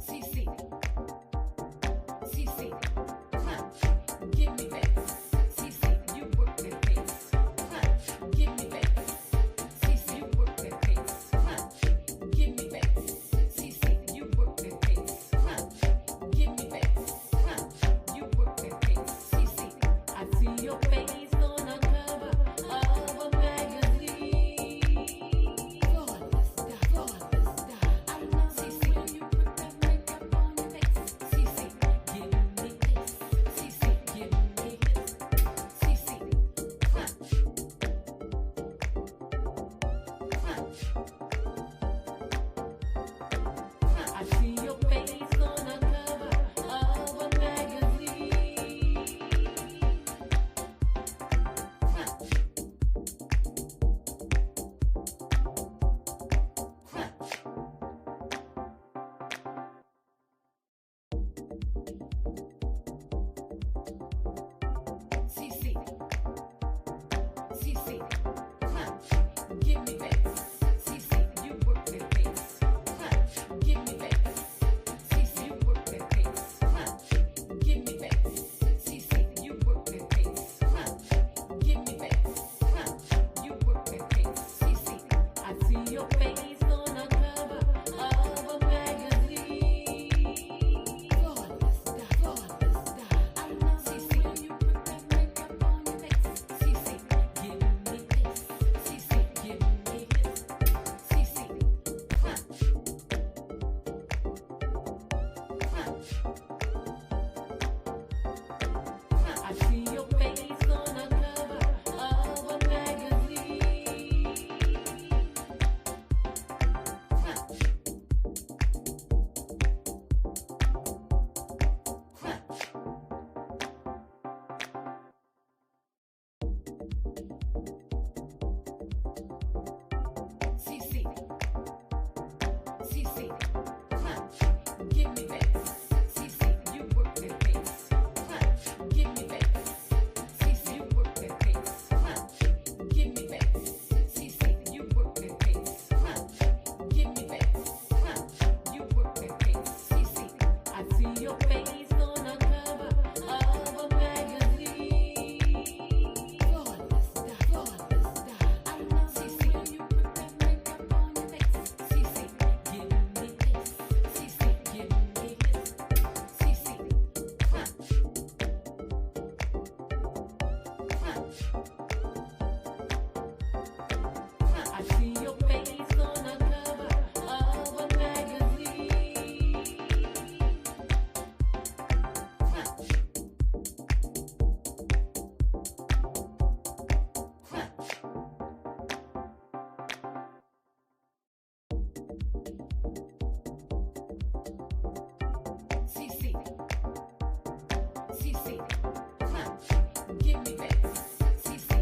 CeeCee, CeeCee, give me bass. CeeCee, you work that bass. Give me bass. CeeCee, you work that bass. Give me bass. CeeCee, you work that bass. Give me bass. You work that bass. CeeCee, I see your face on a cover of a magazine. Flawless style. I love CeeCee when you put that makeup on your face. CeeCee, give me this. CeeCee, give me this. CeeCee, I see your face on a cover of a magazine. CeeCee, CeeCee, give me bass. CeeCee, you work that bass. Give me bass. CeeCee, you work that bass. Give me bass. CeeCee, you work that bass. Give me bass. You work that bass. CeeCee, I see your face on a cover of a magazine. Flawless style. I love CeeCee when you put that makeup on your face. CeeCee, give me this. CeeCee, give me this. CeeCee, I see your face on a cover of a magazine. CeeCee, CeeCee, give me bass. CeeCee, you work that bass. Give me bass. CeeCee, you work that bass. Give me bass. CeeCee, you work that bass. Give me bass. You work that bass. CeeCee, I see your face on a cover of a magazine. Flawless style. I love CeeCee when you put that makeup on your face. CeeCee, give me this. CeeCee, give me this. CeeCee, I see your face on a cover of a magazine. CeeCee, CeeCee, give me bass. CeeCee,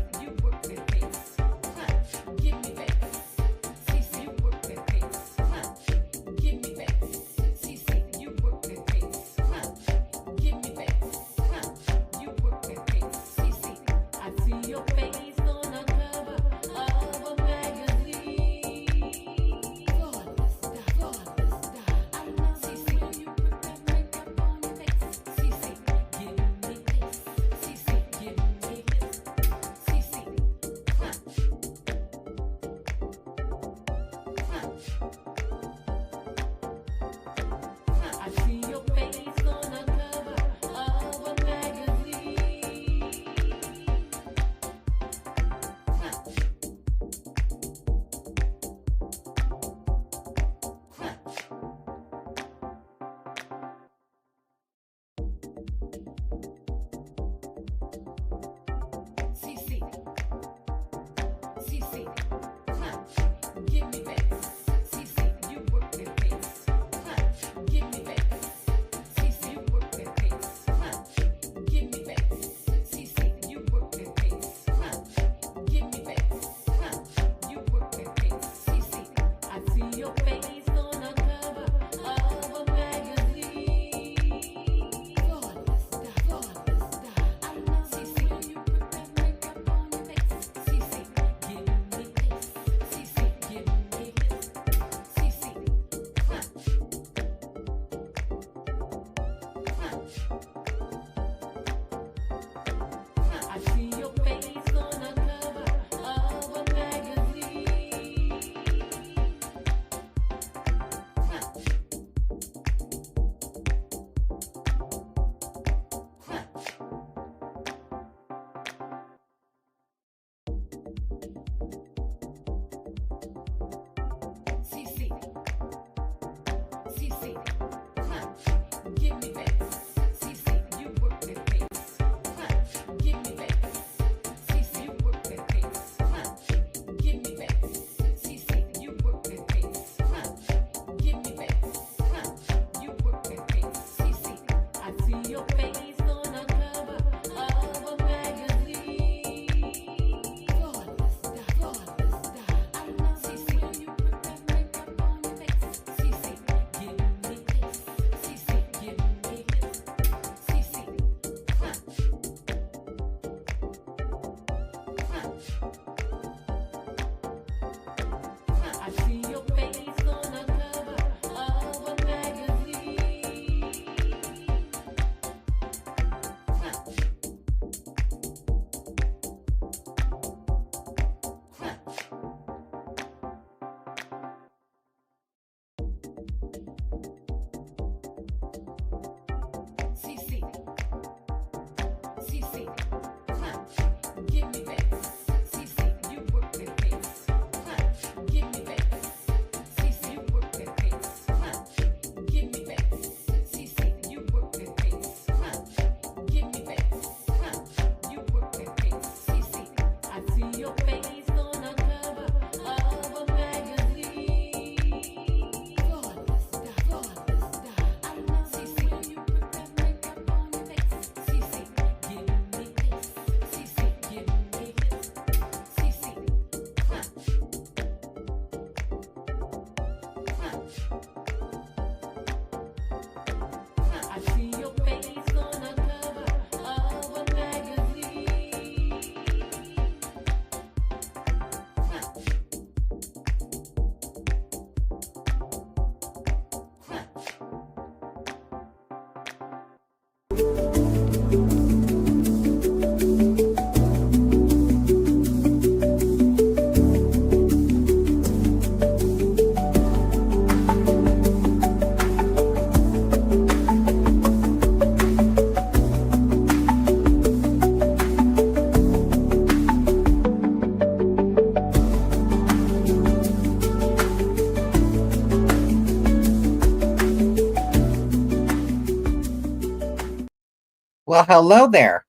Well, hello there.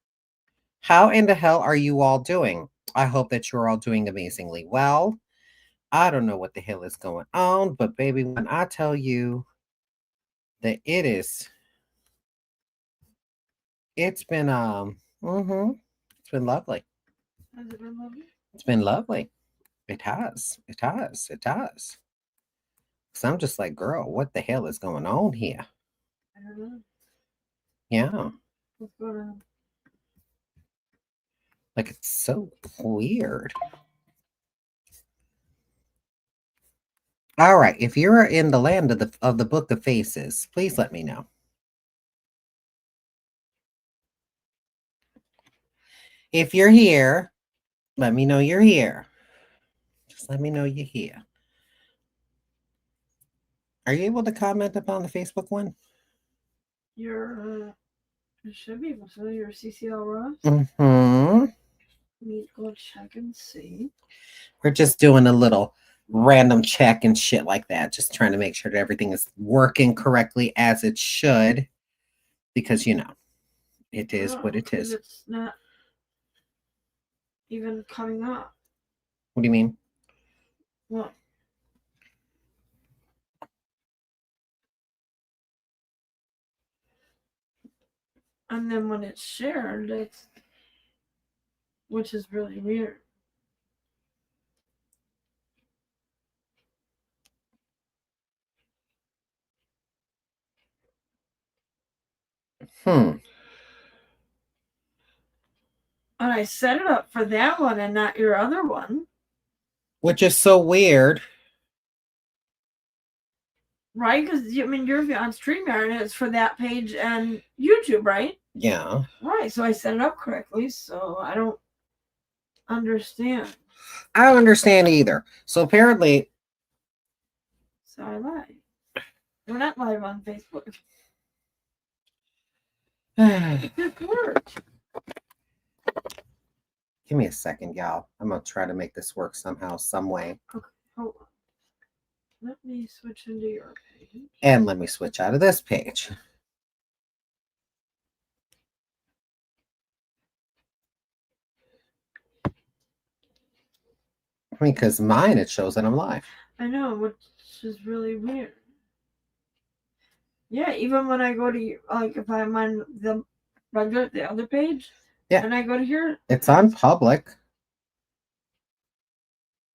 How in the hell are you all doing? I hope that you're all doing amazingly well. I don't know what the hell is going on, but baby, when I tell you that it's been it's been lovely. Has it been lovely? It's been lovely. It has. It has. It has. So I'm just like, girl, what the hell is going on here? I don't know. Yeah. What's going on? Like it's so weird. All right. If you're in the land of the Book of Faces, please let me know. If you're here, let me know you're here. Just let me know you're here. Are you able to comment upon the Facebook one? You're, it should be able to. Your CCL Ross. Mm-hmm. Let me go check and see. We're just doing a little random check and shit like that. Just trying to make sure that everything is working correctly as it should. Because, it is what it is. It's not even coming up. What do you mean? Well, and then when it's shared, which is really weird. Hmm. And I set it up for that one and not your other one. Which is so weird. Right? Because, I mean, you're on StreamYard and it's for that page and YouTube, right? Yeah. Right. So I set it up correctly. So I don't understand. I don't understand either. So apparently. So I lied. We're not live on Facebook. It worked. Give me a second, y'all. I'm going to try to make this work somehow, some way. Okay, hold on. Let me switch into your page. And let me switch out of this page. I mean, because mine, it shows that I'm live. I know, which is really weird. Yeah, even when I go to, like, if I'm on the other page, yeah, and I go to here, it's on public.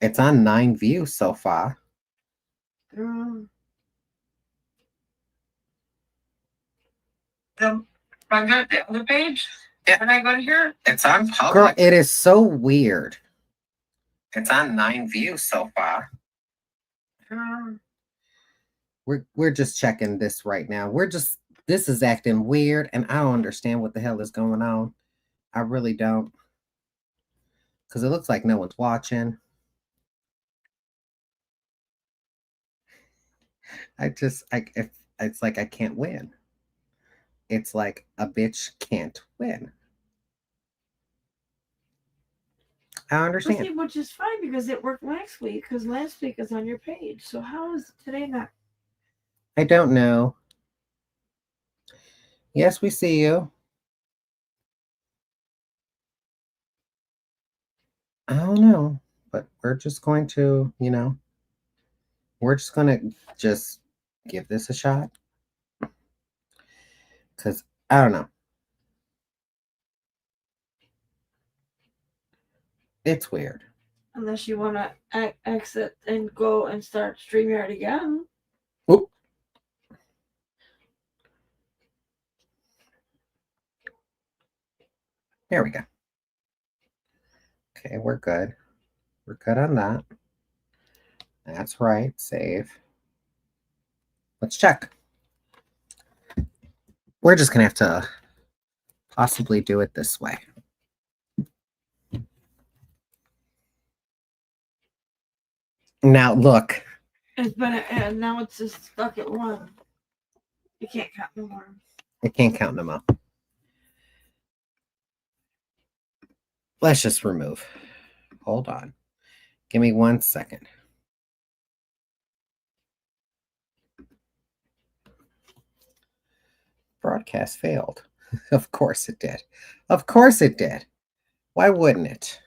It's on 9 views so far. The other page, yeah, and I go to here, it's on public. Girl, it is so weird. It's on 9 views so far. We're just checking this right now. This is acting weird, and I don't understand what the hell is going on. I really don't. Because it looks like no one's watching. It's like I can't win. It's like a bitch can't win. I understand. See, which is fine because it worked last week. Because last week is on your page. So how is today not? I don't know. Yes, we see you. I don't know, but we're just going to, we're just going to just give this a shot. Because I don't know. It's weird. Unless you want to exit and go and start StreamYard again. Oop. There we go. Okay, we're good. We're good on that. That's right. Save. Let's check. We're just going to have to possibly do it this way. Now, look. It's been and now it's just stuck at 1. You can't count no more. It can't count no more. Let's just remove. Hold on. Give me 1 second. Broadcast failed. Of course it did. Of course it did. Why wouldn't it?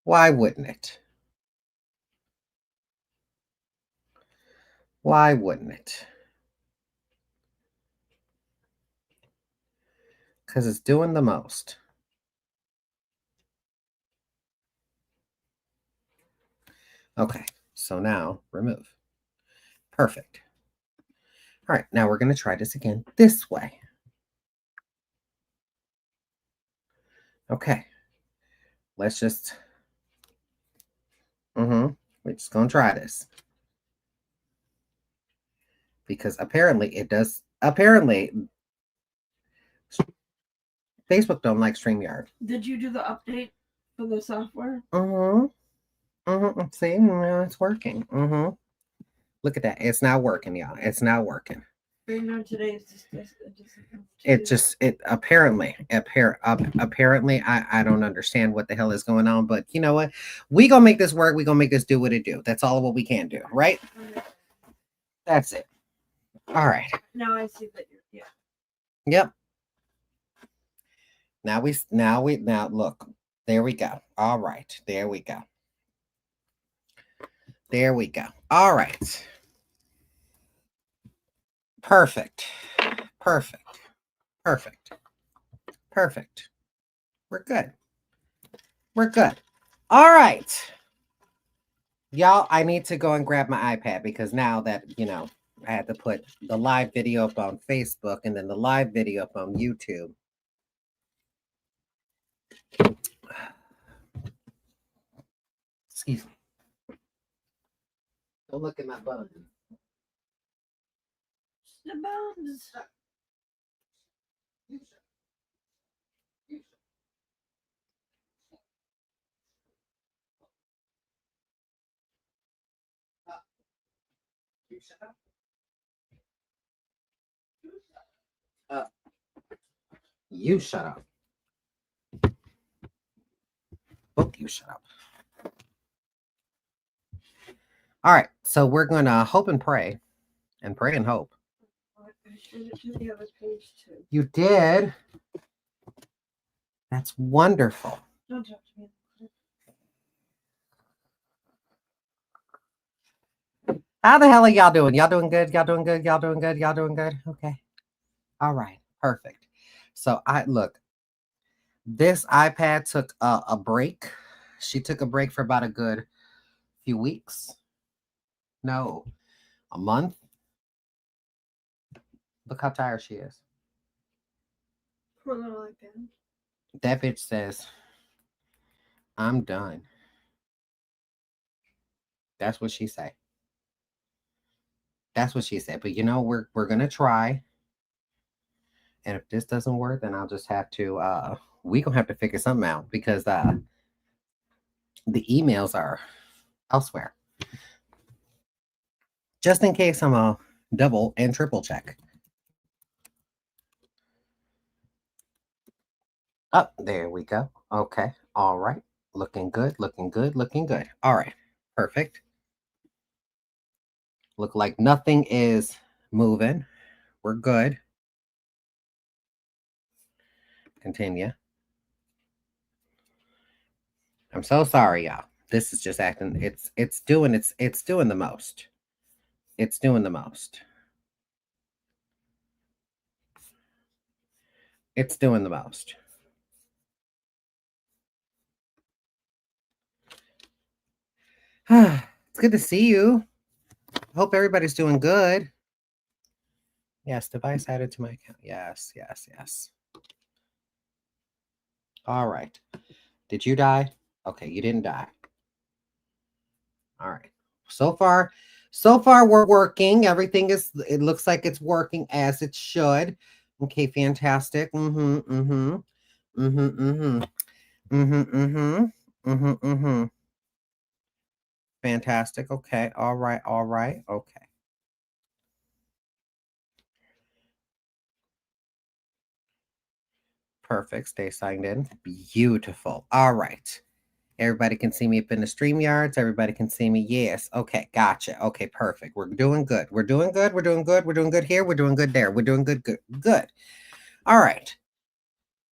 Why wouldn't it? Why wouldn't it? Because it's doing the most. Okay, so now remove. Perfect. All right, now we're going to try this again this way. Okay, let's just, we're just going to try this. Because apparently it does, apparently Facebook don't like StreamYard. Did you do the update for the software? See, now it's working. Look at that. It's now working, y'all. It's now working. Right now today is just It apparently I don't understand what the hell is going on, but you know what? We gonna make this work. We gonna make this do what it do. That's all what we can do, right? That's it. All right. Now I see that you're Yep. Now look. There we go. All right. There we go. There we go. All right. Perfect. Perfect. Perfect. Perfect. We're good. We're good. All right. Y'all, I need to go and grab my iPad because now that, I had to put the live video up on Facebook and then the live video up on YouTube. Excuse me. Don't look at my buttons. the bones. You shut up. You shut up. Both you shut up. All right, so we're gonna hope and pray and hope. I showed it to the other page too. You did. That's wonderful. Don't talk to me. How the hell are y'all doing? Y'all doing good? Y'all doing good? Y'all doing good? Y'all doing good? Okay. All right. Perfect. So this iPad took a break. She took a break for about a good few weeks. No, a month. Look how tired she is. Poor little iPad. That bitch says, I'm done. That's what she said. That's what she said. But we're gonna try. And if this doesn't work, then I'll just have to we gonna have to figure something out because the emails are elsewhere. Just in case I'm a double and triple check. Oh, there we go. Okay. All right. Looking good, looking good, looking good. All right. Perfect. Look like nothing is moving. We're good. Continue. I'm so sorry, y'all. This is just acting. It's doing the most. It's doing the most. It's doing the most. It's good to see you. Hope everybody's doing good. Yes, device added to my account. Yes, yes, yes. All right. Did you die? Okay, you didn't die. All right. So far we're working. It looks like it's working as it should. Okay, fantastic. Mm-hmm. Mm-hmm. Mm-hmm. Mm-hmm. Mm-hmm. Mm-hmm. Mm-hmm. Mm-hmm. Fantastic. Okay. All right. All right. Okay. Perfect. Stay signed in. Beautiful. All right. Everybody can see me up in the stream yards. Everybody can see me. Yes. Okay. Gotcha. Okay. Perfect. We're doing good. We're doing good. We're doing good. We're doing good here. We're doing good there. We're doing good. Good. Good. All right.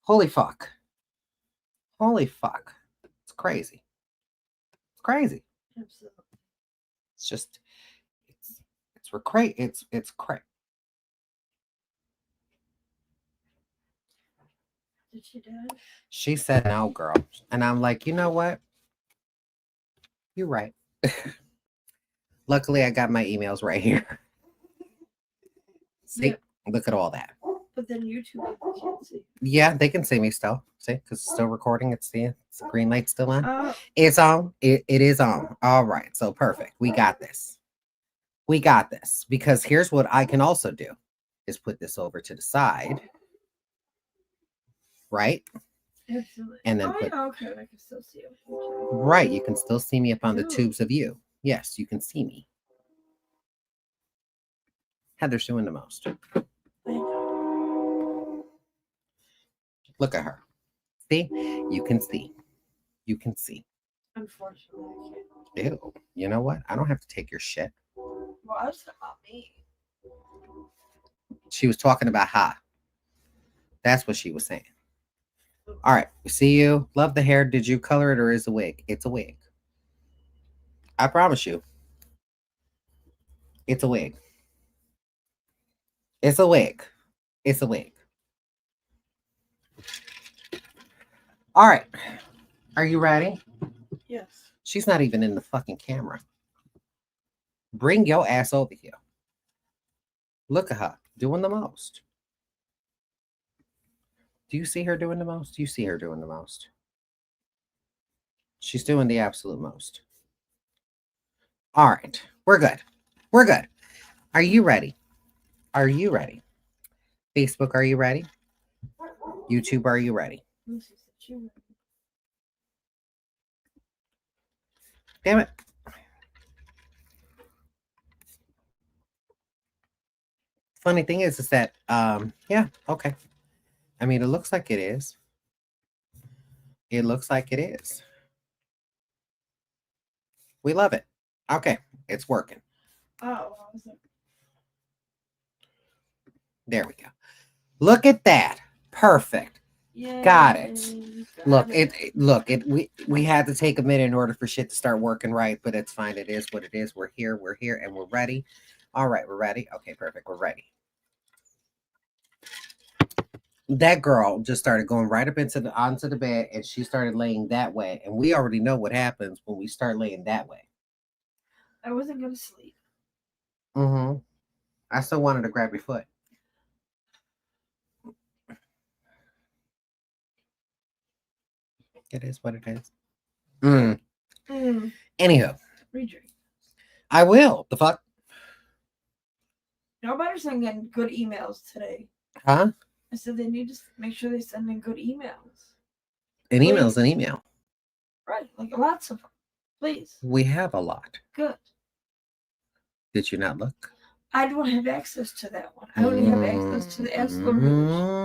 Holy fuck. Holy fuck. It's crazy. It's crazy. Absolutely. It's just, it's crazy. It's crazy. Did she die? She said no, girl. And I'm like, you know what? You're right. Luckily, I got my emails right here. See, Yeah. look at all that. But then YouTube can't see. Yeah, they can see me still. See, because it's still recording. It's the green light still on. Oh, It's on. It is on. All right. So perfect. We got this. We got this. Because here's what I can also do is put this over to the side. Right? absolutely. And then oh, put yeah, okay, I can still see it. right. You can still see me up on the Ooh. tubes of you. Yes, you can see me. Heather's doing the most. I know. Look at her. See? You can see. You can see. Unfortunately, I can't. Ew. You know what? I don't have to take your shit. Well, I was talking about me. She was talking about ha. That's what she was saying. All right. See you. Love the hair. Did you color it or is it a wig? It's a wig. I promise you. It's a wig. It's a wig. It's a wig. All right. Are you ready? Yes. She's not even in the fucking camera. Bring your ass over here. Look at her doing the most. Do you see her doing the most? You see her doing the most. She's doing the absolute most. All right. We're good. We're good. Are you ready? Are you ready? Facebook, are you ready? YouTube, are you ready? Damn it. Funny thing is that, yeah, okay. I mean, it looks like it is. It looks like it is. We love it. Okay, it's working. Oh, I was like, There we go. Look at that. Perfect. yay, Got it. got Look, we had to take a minute in order for shit to start working right, but it's fine. It is what it is. We're here, and we're ready. All right, we're ready. Okay, perfect. We're ready. That girl just started going right up onto the bed, and she started laying that way. And we already know what happens when we start laying that way. I wasn't gonna sleep. Mm-hmm. I still wanted to grab your foot. It is what it is. Anywho, Redrink. I will. The fuck? Y'all better send in good emails today. Huh? I said they need to make sure they send in good emails. An email's an email. Right, like lots of them. Please. We have a lot. Good. Did you not look? I don't have access to that one. I only have access to the Ask CeeCee.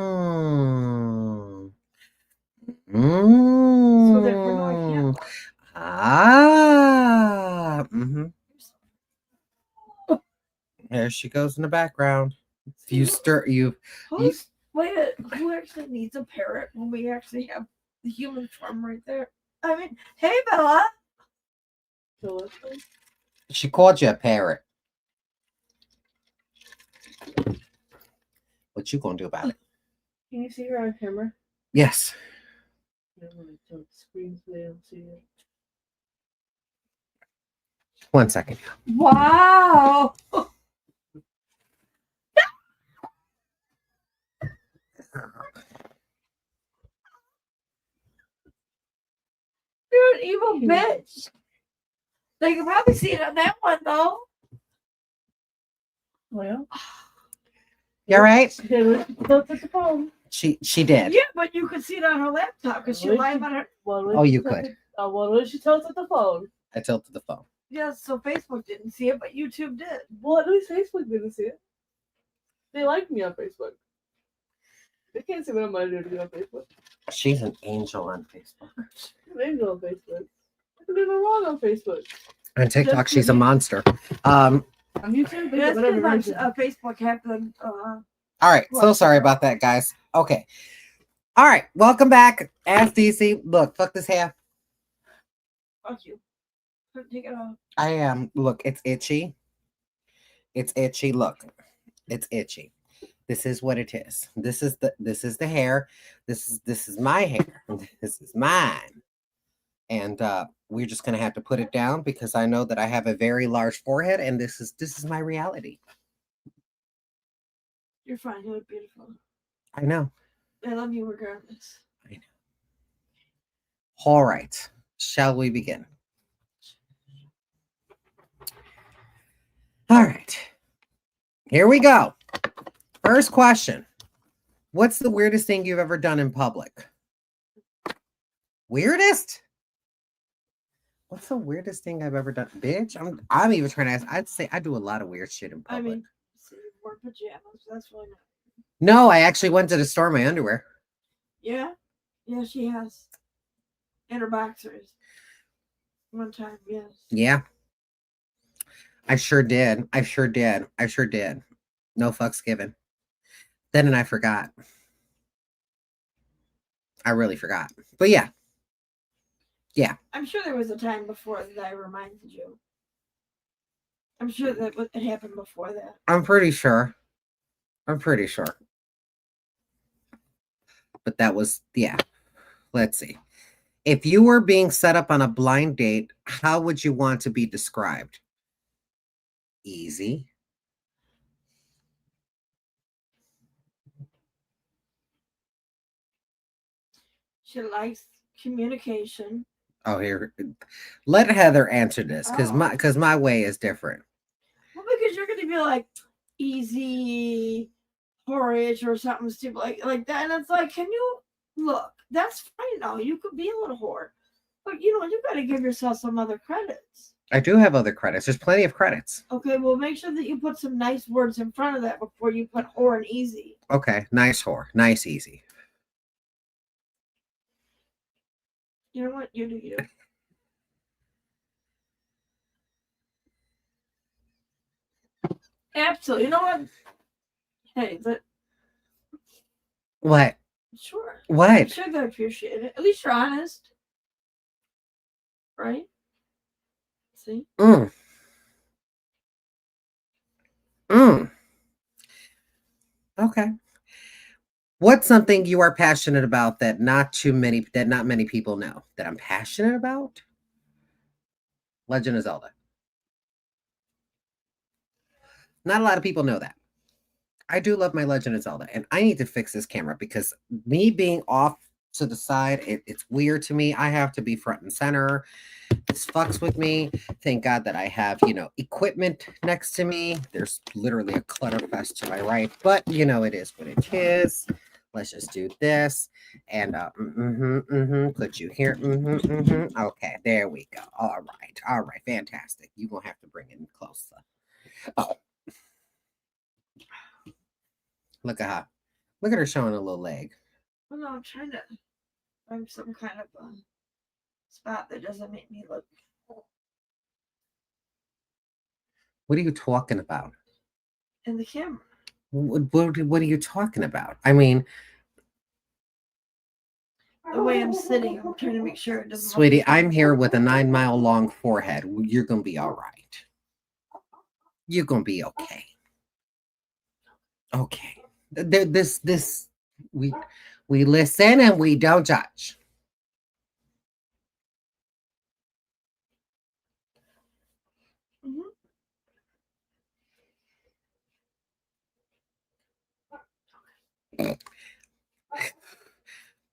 So therefore, no, I can't. There she goes in the background. Who actually needs a parrot when we actually have the human form right there? I mean, hey Bella. She called you a parrot. What you gonna do about it? Can you see her on camera? Yes. One second. Wow. You're an evil bitch. They can probably see it on that one though. Well, You all right? She She did. Yeah, but you could see it on her laptop because she live on her. Oh, you could. Well, when she tilted the phone. I tilted the phone. Yeah, so Facebook didn't see it, but YouTube did. Well, at least Facebook didn't see it. They like me on Facebook. They can't see what I'm doing on Facebook. She's an angel on Facebook. can go on Facebook. I can do no wrong on Facebook. On TikTok, Just she's a kidding. monster. On YouTube, they That's get whatever because version. Facebook have them. All right. So Well, sorry about that, guys. Okay. All right. Welcome back. Ask CeeCee. Look, fuck this hair. Fuck you. Take it off. I am. Look, it's itchy. It's itchy. Look, it's itchy. This is what it is. This is the hair. This is my hair. This is mine. And we're just gonna have to put it down because I know that I have a very large forehead, and this is my reality. You're fine. You look beautiful. I know. I love you regardless. All right. Shall we begin? All right. Here we go. First question. What's the weirdest thing you've ever done in public? Weirdest? What's the weirdest thing I've ever done? Bitch, I'm even trying to ask. I'd say I do a lot of weird shit in I public. mean, see, you wore pajamas. That's really not. No, I actually went to the store in my underwear. Yeah. Yeah, she has. In her boxers. One time, yes. Yeah. I sure did. I sure did. I sure did. No fucks given. Then and I forgot. I really forgot. But yeah. Yeah. I'm sure there was a time before that I reminded you. I'm sure that it happened before that. I'm pretty sure. I'm pretty sure. But that was, yeah. Let's see. If you were being set up on a blind date, how would you want to be described? Easy. She likes communication. Oh, here. Let Heather answer this because Oh. my way is different. Well, because you're going to be like easy, porridge or something stupid like that. And it's like, can you look? That's fine now. You could be a little whore. But, you got to give yourself some other credits. I do have other credits. There's plenty of credits. Okay, well, make sure that you put some nice words in front of that before you put whore and easy. Okay. Nice whore. Nice easy. You know what? You do you. Absolutely. You know what? Hey, but What? sure. What? I'm sure they appreciate it. At least you're honest. Right? See? Mm. Okay. What's something you are passionate about that not many people know that I'm passionate about? Legend of Zelda. Not a lot of people know that. I do love my Legend of Zelda, and I need to fix this camera because me being off to the side, it's weird to me. I have to be front and center. This fucks with me. Thank God that I have, equipment next to me. There's literally a clutter fest to my right, but it is what it is. Let's just do this. And put you here. Okay, there we go. All right, fantastic. You're gonna have to bring it closer. Oh. Look at her. Look at her showing a little leg. Well, no, I'm trying to find some kind of spot that doesn't make me look. What are you talking about? In the camera. What are you talking about? I mean, The way I'm sitting, I'm trying to make sure it doesn't. sweetie, I'm here with a 9-mile long forehead. You're gonna be all right. You're gonna be okay. Okay. We listen and we don't judge.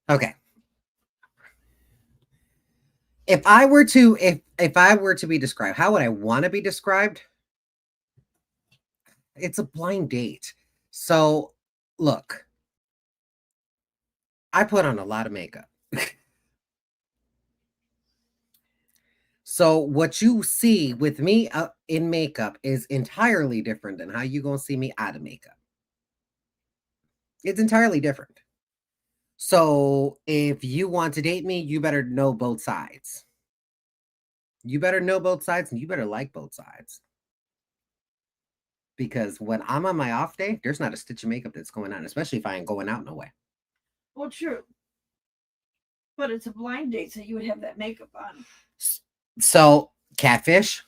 Okay. If I were to be described, how would I want to be described? It's a blind date. So, look. I put on a lot of makeup. So what you see with me in makeup is entirely different than how you going to see me out of makeup. It's entirely different. So if you want to date me, you better know both sides. You better know both sides and you better like both sides. Because when I'm on my off day, there's not a stitch of makeup that's going on, especially if I ain't going out no way. Well, true. But it's a blind date, so you would have that makeup on. So, catfish.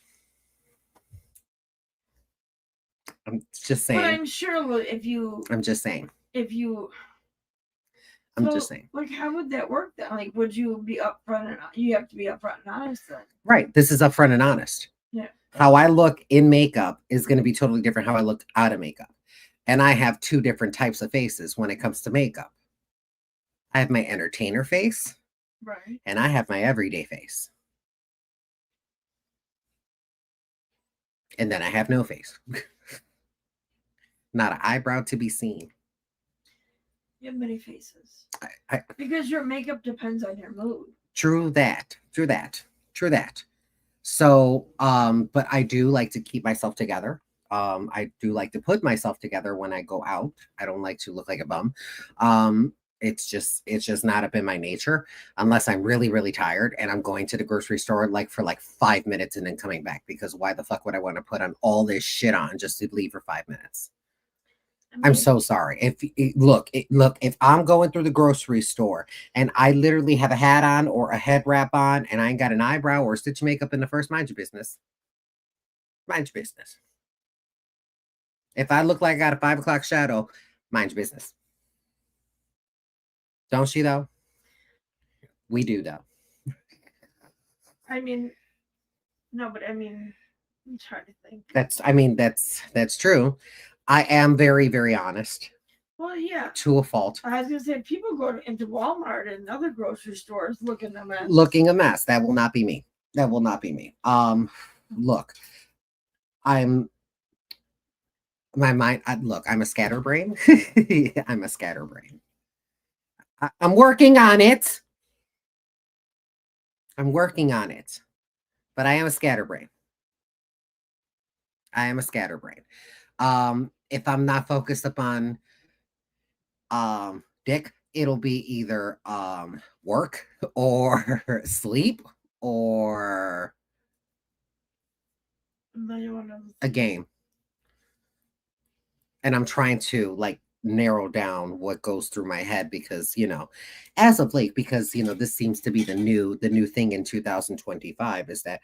I'm just saying. But I'm sure if you, I'm just saying. I'm just saying. Like, how would that work then? Like, would you be upfront and you have to be upfront and honest then? Right. This is upfront and honest. Yeah. How I look in makeup is going to be totally different how I look out of makeup. And I have two different types of faces when it comes to makeup. I have my entertainer face. Right. And I have my everyday face. And then I have no face. Not an eyebrow to be seen. You have many faces. I because your makeup depends on your mood. True that. So, but I do like to keep myself together. I do like to put myself together when I go out. I don't like to look like a bum. It's just not up in my nature unless I'm really, really tired and I'm going to the grocery store for 5 minutes and then coming back, because why the fuck would I want to put on all this shit on just to leave for 5 minutes? I'm so sorry. If I'm going through the grocery store and I literally have a hat on or a head wrap on and I ain't got an eyebrow or a stitch of makeup in the first, mind your business. Mind your business. If I look like I got a 5 o'clock shadow, mind your business. Don't she though? We do though. I mean, no, but I mean, I'm trying to think. That's true. I am very, very honest. Well, yeah. To a fault. I was gonna say, people go into Walmart and other grocery stores looking a mess. Looking a mess. That will not be me. That will not be me. Look, I'm my mind. I'm a scatterbrain. I'm a scatterbrain. I'm working on it. But I am a scatterbrain. If I'm not focused upon dick, it'll be either work or sleep or a game. And I'm trying to narrow down what goes through my head because, as of late, because, this seems to be the new thing in 2025 is that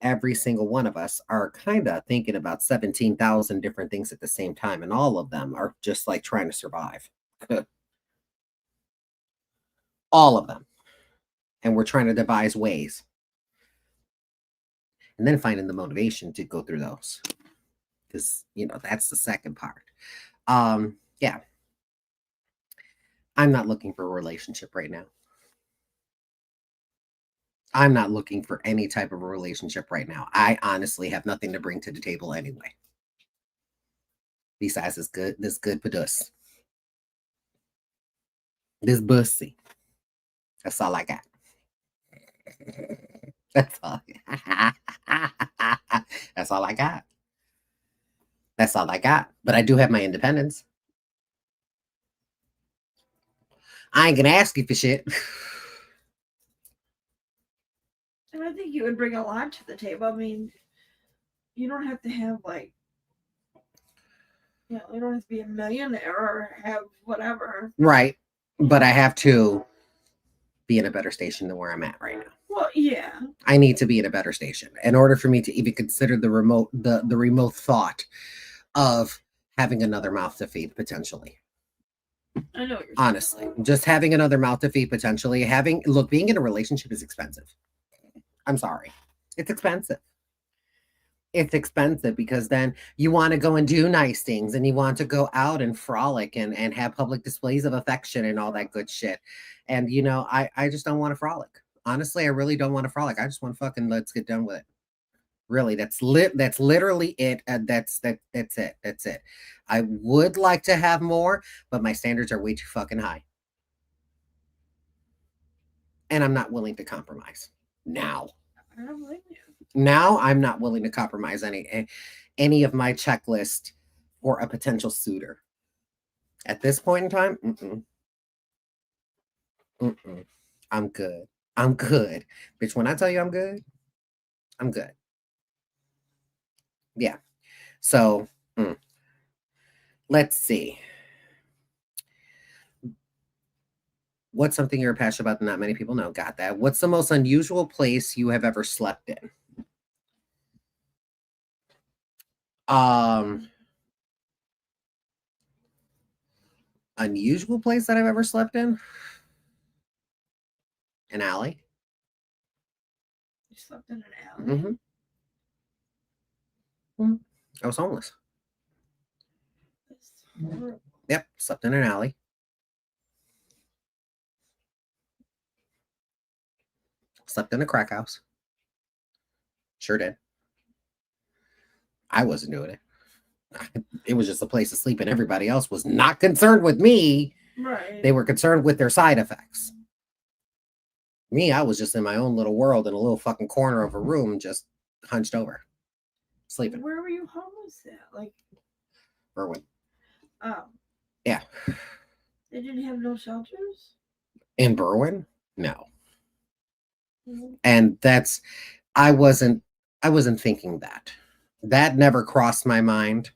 every single one of us are kind of thinking about 17,000 different things at the same time. And all of them are just trying to survive. All of them. And we're trying to devise ways. And then finding the motivation to go through those. Because, that's the second part. Yeah. I'm not looking for a relationship right now. I'm not looking for any type of a relationship right now. I honestly have nothing to bring to the table anyway. Besides this good puss. This bussy. That's all I got. That's all. That's all I got. That's all I got. But I do have my independence. I ain't gonna ask you for shit. And I think you would bring a lot to the table. I mean, you don't have to have you don't have to be a millionaire or have whatever. Right. But I have to be in a better station than where I'm at right now. Well, yeah. I need to be in a better station in order for me to even consider the remote thought of having another mouth to feed potentially. I know what you're honestly saying. Just having another mouth to feed potentially. Being in a relationship is expensive. I'm sorry. It's expensive. It's expensive because then you want to go and do nice things and you want to go out and frolic and have public displays of affection and all that good shit. And, I just don't want to frolic. Honestly, I really don't want to frolic. I just want to fucking let's get done with it. Really, that's literally it. That's it. I would like to have more, but my standards are way too fucking high. And I'm not willing to compromise now. I don't blame you. Now I'm not willing to compromise any of my checklist for a potential suitor. At this point in time, Mm-mm. I'm good. I'm good. Bitch, when I tell you I'm good, I'm good. Yeah. So, let's see. What's something you're passionate about that not many people know? Got that. What's the most unusual place you have ever slept in? Unusual place that I've ever slept in? An alley. You slept in an alley. Mm-hmm. I was homeless. That's horrible. Yep, slept in an alley. Slept in a crack house. Sure did. I wasn't doing it. It was just a place to sleep, and everybody else was not concerned with me. Right. They were concerned with their side effects. Me, I was just in my own little world in a little fucking corner of a room, just hunched over, sleeping. Where were you homeless at? Like, Berwyn. oh, Yeah. they didn't have no shelters? In Berwyn? No. Mhm. And that's I wasn't thinking that. That never crossed my mind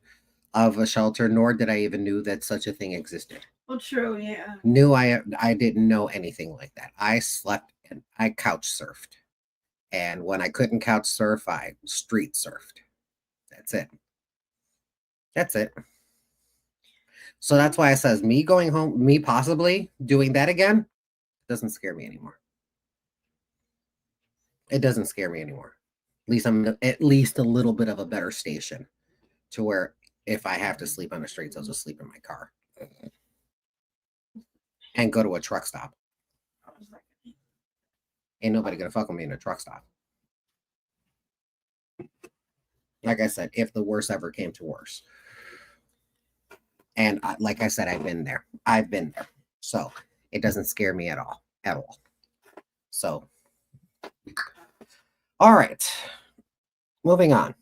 of a shelter, nor did I even knew that such a thing existed. Well, true, yeah. Knew I didn't know anything like that. I slept and I couch surfed. And when I couldn't couch surf, I street surfed. That's it. That's it. So that's why I says me going home, me possibly doing that again, doesn't scare me anymore. It doesn't scare me anymore. At least I'm at least a little bit of a better station to where if I have to sleep on the streets, I'll just sleep in my car and go to a truck stop. I was like, Ain't nobody gonna fuck with me in a truck stop. Like I said, if the worst ever came to worse. And like I said, I've been there. So it doesn't scare me at all. So, all right. Moving on.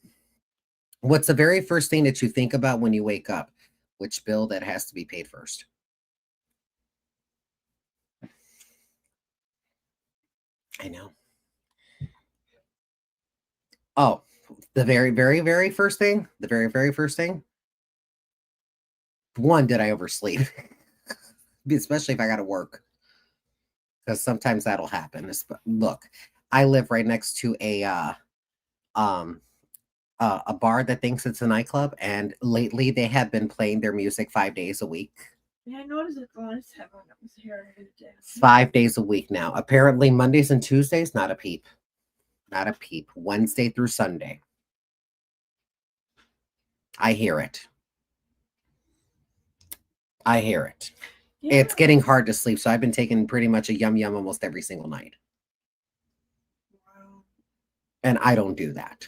What's the very first thing that you think about when you wake up? Which bill that has to be paid first? I know. Oh, the very, very, very first thing? The very, very first thing? One, did I oversleep? Especially if I got to work. Because sometimes that'll happen. Look, I live right next to a bar that thinks it's a nightclub, and lately they have been playing their music 5 days a week. yeah, I noticed it the last time I was here. 5 days a week now. Apparently Mondays and Tuesdays, not a peep. Not a peep. Wednesday through Sunday. I hear it. Yeah. It's getting hard to sleep, so I've been taking pretty much a yum yum almost every single night. Wow. And I don't do that.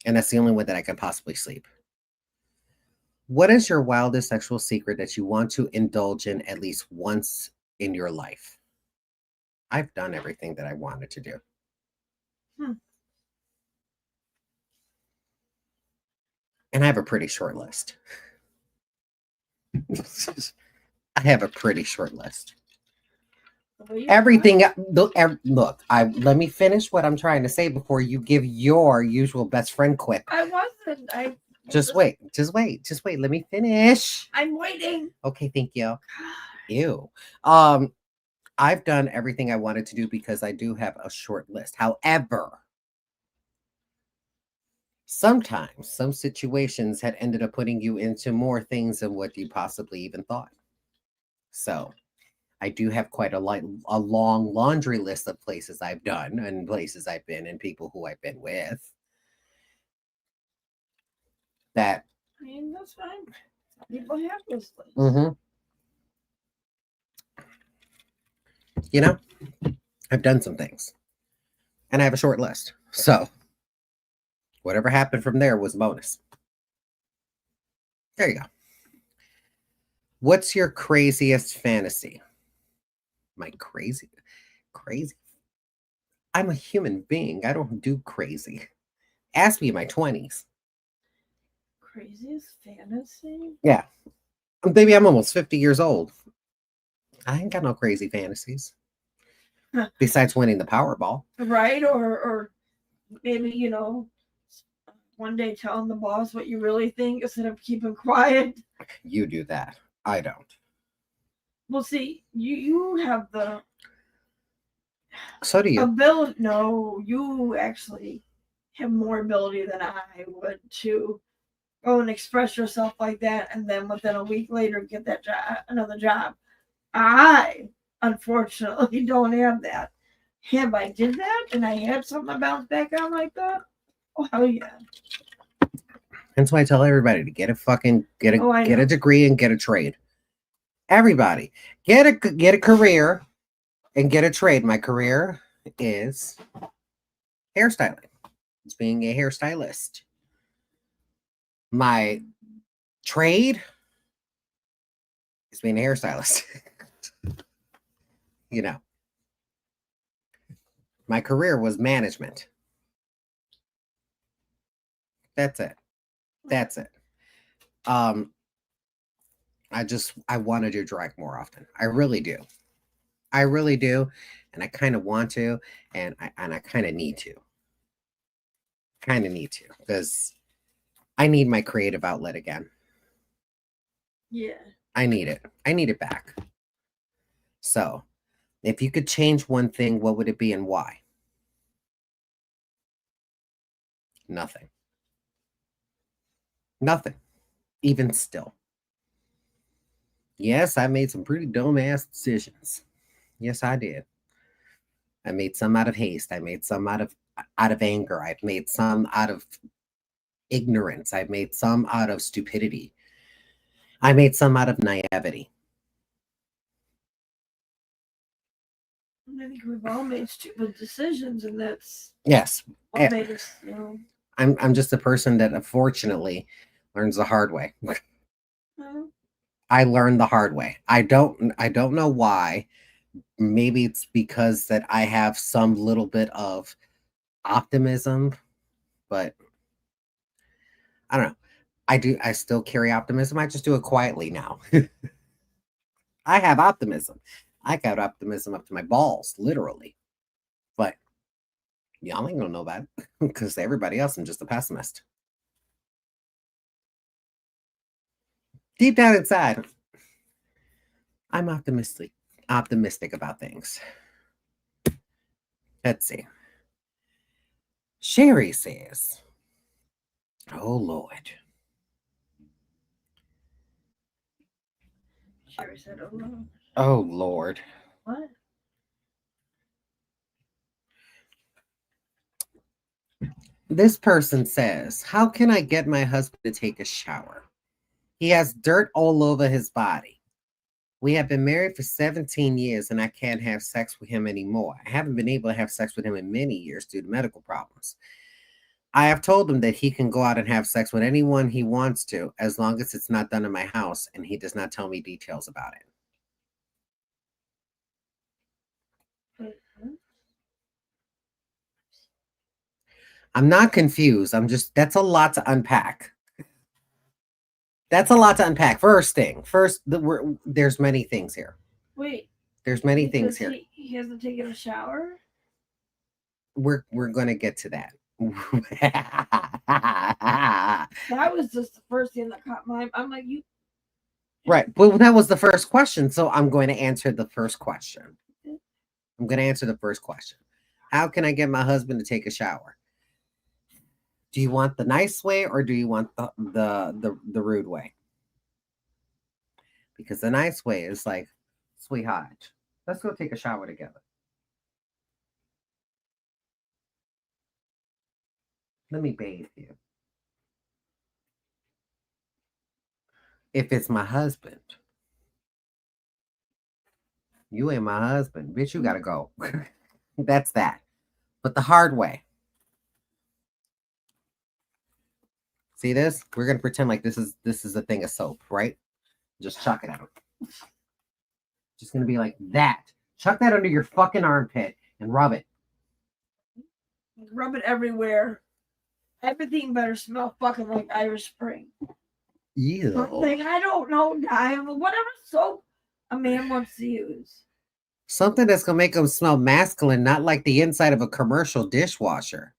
And that's the only way that I can possibly sleep. What is your wildest sexual secret that you want to indulge in at least once in your life? I've done everything that I wanted to do. And I have a pretty short list. I have a pretty short list. Everything. Look, let me finish what I'm trying to say before you give your usual best friend quip. I wasn't. Just wait. Let me finish. I'm waiting. Okay, thank you. Ew. I've done everything I wanted to do because I do have a short list. However, sometimes some situations had ended up putting you into more things than what you possibly even thought. So I do have quite a long laundry list of places I've done and places I've been and people who I've been with. That. I mean, that's fine. People have those lists. Mm-hmm. You know, I've done some things. And I have a short list. So whatever happened from there was a bonus. There you go. What's your craziest fantasy? My crazy. I'm a human being. I don't do crazy. Ask me in my 20s. Craziest fantasy? Yeah. Baby, I'm almost 50 years old. I ain't got no crazy fantasies. Huh. Besides winning the Powerball. Right? Or maybe, one day telling the boss what you really think instead of keeping quiet. You do that. I don't. Well, see, you have the So do you. ability. No, you actually have more ability than I would to go and express yourself like that, and then within a week later get that job, another job. I unfortunately don't have that. If I did that and I had something to bounce back on like that, oh hell yeah. That's why I tell everybody to get I get know. a degree and get a trade. Everybody, get a career and get a trade. My career is hairstyling. It's being a hairstylist. My trade is being a hairstylist. You know, my career was management. That's it. That's it. I want to do drag more often. I really do. I really do, and I kind of want to, and I kind of need to. Kind of need to because I need my creative outlet again. Yeah. I need it. I need it back. So, if you could change one thing, what would it be and why? Nothing. Nothing. Even still. Yes, I made some pretty dumbass decisions. Yes, I did. I made some out of haste. I made some out of anger. I've made some out of ignorance. I've made some out of stupidity. I made some out of naivety. I think we've all made stupid decisions, and that's Yes. what made us, I'm just a person that unfortunately learns the hard way. I learned the hard way. I don't know why. Maybe it's because that I have some little bit of optimism, but I don't know. I still carry optimism. I just do it quietly now. I have optimism. I got optimism up to my balls, literally. But y'all ain't gonna know that because everybody else, I'm just a pessimist. Deep down inside, I'm optimistic about things. Let's see. Sherry says, oh Lord. Sherry said, oh no. Oh Lord. What? This person says, how can I get my husband to take a shower? He has dirt all over his body. We have been married for 17 years and I can't have sex with him anymore. I haven't been able to have sex with him in many years due to medical problems. I have told him that he can go out and have sex with anyone he wants to, as long as it's not done in my house and he does not tell me details about it. I'm not confused. That's a lot to unpack. That's a lot to unpack. First, there's many things here. Wait. There's many things here. He hasn't taken a shower? We're going to get to that. That was just the first thing that caught my. I'm like, you. Right. Well, that was the first question. So I'm going to answer the first question. I'm going to answer the first question. How can I get my husband to take a shower? Do you want the nice way or do you want the rude way? Because the nice way is like, sweetheart, let's go take a shower together. Let me bathe you. If it's my husband, you ain't my husband. Bitch, you gotta go. That's that. But the hard way. See this? We're gonna pretend like this is a thing of soap, right? Just chuck it out. Just gonna be like that. Chuck that under your fucking armpit and rub it. Rub it everywhere. Everything better smell fucking like Irish Spring. Ew. Like, I don't know, whatever soap a man wants to use. Something that's gonna make them smell masculine, not like the inside of a commercial dishwasher.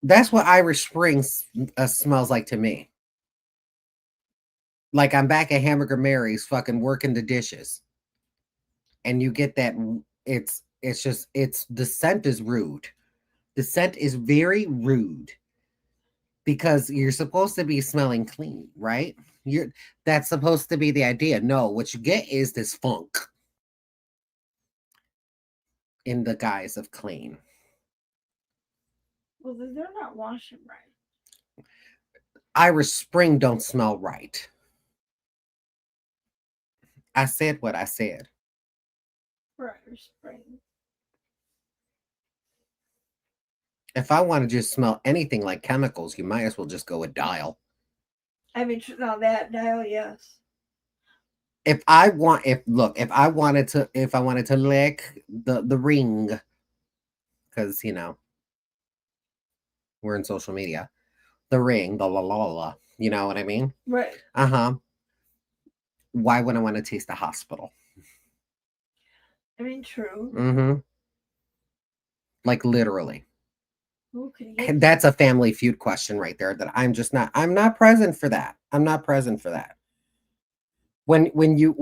That's what Irish Spring smells like to me. Like I'm back at Hamburger Mary's fucking working the dishes. And you get that it's just it's the scent is rude. The scent is very rude because you're supposed to be smelling clean, right? That's supposed to be the idea. No, what you get is this funk in the guise of clean. Well, they're not washing right. Irish Spring don't smell right. I said what I said. For Irish Spring. If I want to just smell anything like chemicals, you might as well just go with Dial. I mean, now that dial, yes. If I wanted to lick the ring, because we're in social media, the ring, the la la la, you know what I mean? Right. Why would I want to taste the hospital? I mean, true. Mm-hmm. Like literally. Okay. And that's a Family Feud question right there that I'm not present for that. I'm not present for that. When you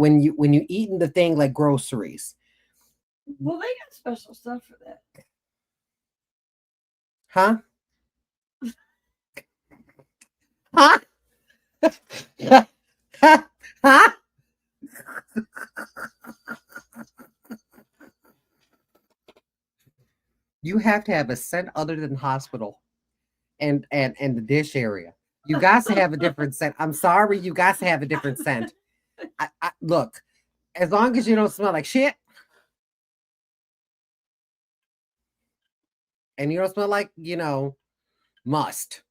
eating the thing like groceries. Well, they got special stuff for that. Huh? Huh? Huh? You have to have a scent other than hospital and the dish area. You got to have a different scent. I'm sorry, you got to have a different scent. Look, as long as you don't smell like shit and you don't smell like, must.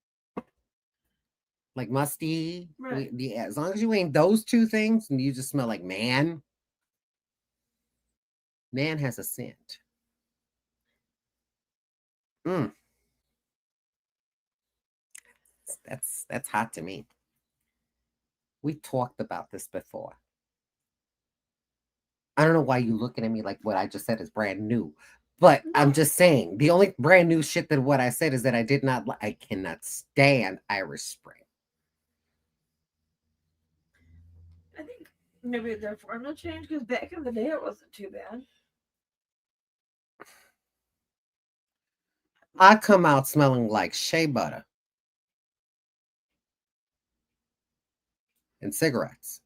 Like musty. Right. Yeah, as long as you ain't those two things and you just smell like man. Man has a scent. That's hot to me. We talked about this before. I don't know why you looking at me like what I just said is brand new. But I'm just saying, the only brand new shit that what I said is that I cannot stand Irish Spring. I think maybe their formula changed because back in the day it wasn't too bad. I come out smelling like shea butter and cigarettes.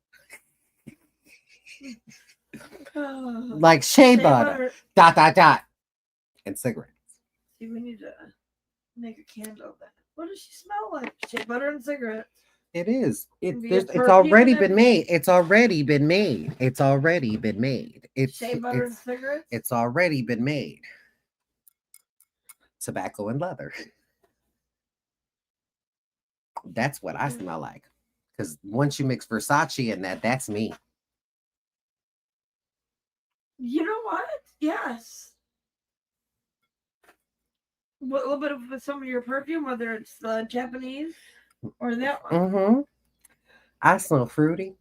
Like shea butter. Dot, dot, dot. And cigarettes. See, we need to make a candle then. What does she smell like? Shea butter and cigarettes. It is. It's perfume already and been made. It's already been made. It's already been made. Shea butter and cigarettes? It's already been made. Tobacco and leather. That's what I smell like. Because once you mix Versace in that's me. You know what? Yes. A little bit of some of your perfume, whether it's the Japanese or that one. Mm-hmm. I smell fruity.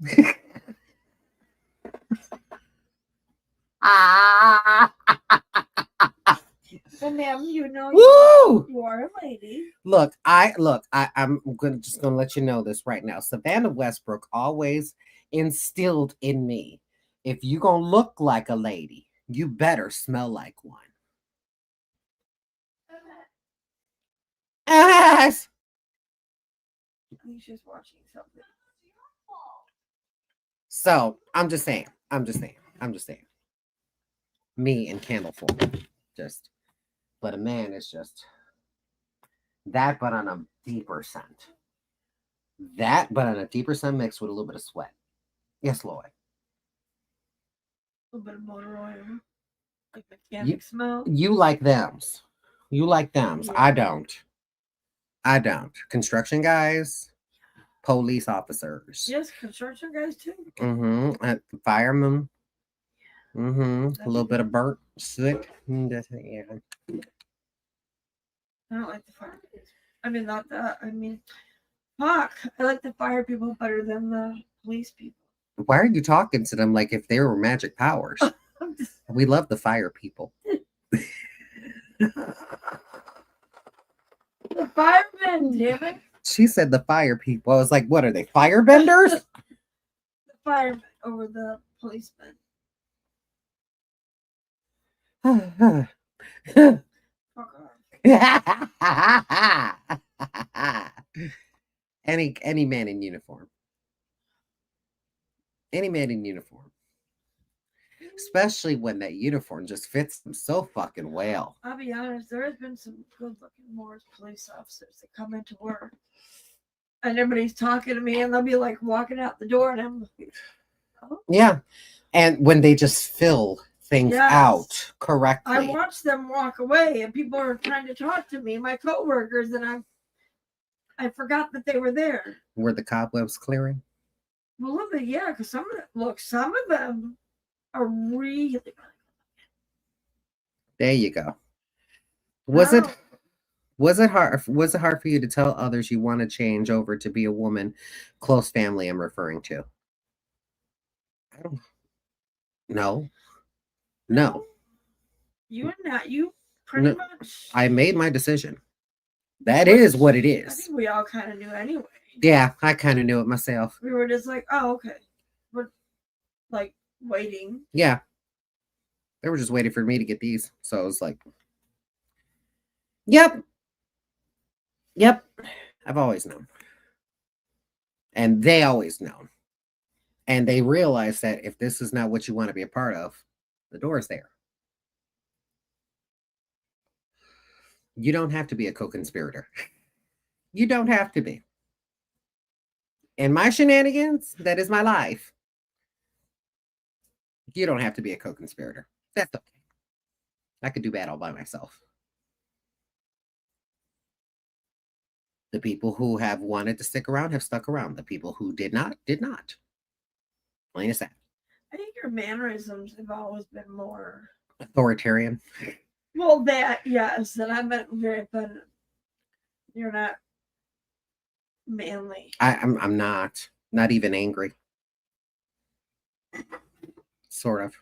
Well, ma'am, you know Woo! you are a lady. I'm just gonna let you know this right now. Savannah Westbrook always instilled in me, if you gonna look like a lady, you better smell like one. Yes. I think she's watching something. So I'm just saying. Me and candle form. But a man is just that, but on a deeper scent. That, but on a deeper scent mixed with a little bit of sweat. Yes, Lloyd. A little bit of motor oil. Like mechanic smell. You like thems. You like thems. Yeah. I don't. Construction guys, police officers. Yes, construction guys too. Mm-hmm. Firemen. Mm-hmm. A little bit of burnt soot. Yeah. I don't like the fire. I mean, not that. I mean, Fuck. I like the fire people better than the police people. Why are you talking to them like if they were magic powers? I'm just, We love the fire people. the firemen, damn it. She said the fire people. I was like, what are they, firebenders? The firemen over the policemen. Fuck off. Any man in uniform. Any man in uniform. Especially when that uniform just fits them so fucking well. I'll be honest, there has been some good looking Morris police officers that come into work. And everybody's talking to me and they'll be like walking out the door and I'm like, oh. Yeah. And when they just fill things Yes. out correctly. I watched them walk away and people are trying to talk to me, my coworkers, and I forgot that they were there. Were the cobwebs clearing? Well, look, yeah, because some of them are really good. There you go. Was Wow. it hard for you to tell others you want to change over to be a woman? Close family I'm referring to. I don't know. No. You pretty much. I made my decision. That is what it I is. think we all kind of knew anyway. Yeah, I kind of knew it myself. We were just like, oh, okay. We're like waiting. Yeah. They were just waiting for me to get these. So I was like, yep. I've always known. And they always know. And they realize that if this is not what you want to be a part of, the door's there. You don't have to be a co-conspirator. You don't have to be. In my shenanigans, that is my life. You don't have to be a co-conspirator. That's okay. I could do bad all by myself. The people who have wanted to stick around have stuck around. The people who did not, did not. Plain as that. I think your mannerisms have always been more Authoritarian. well. That yes, that I meant very, but you're not manly. I'm not even angry. Sort of.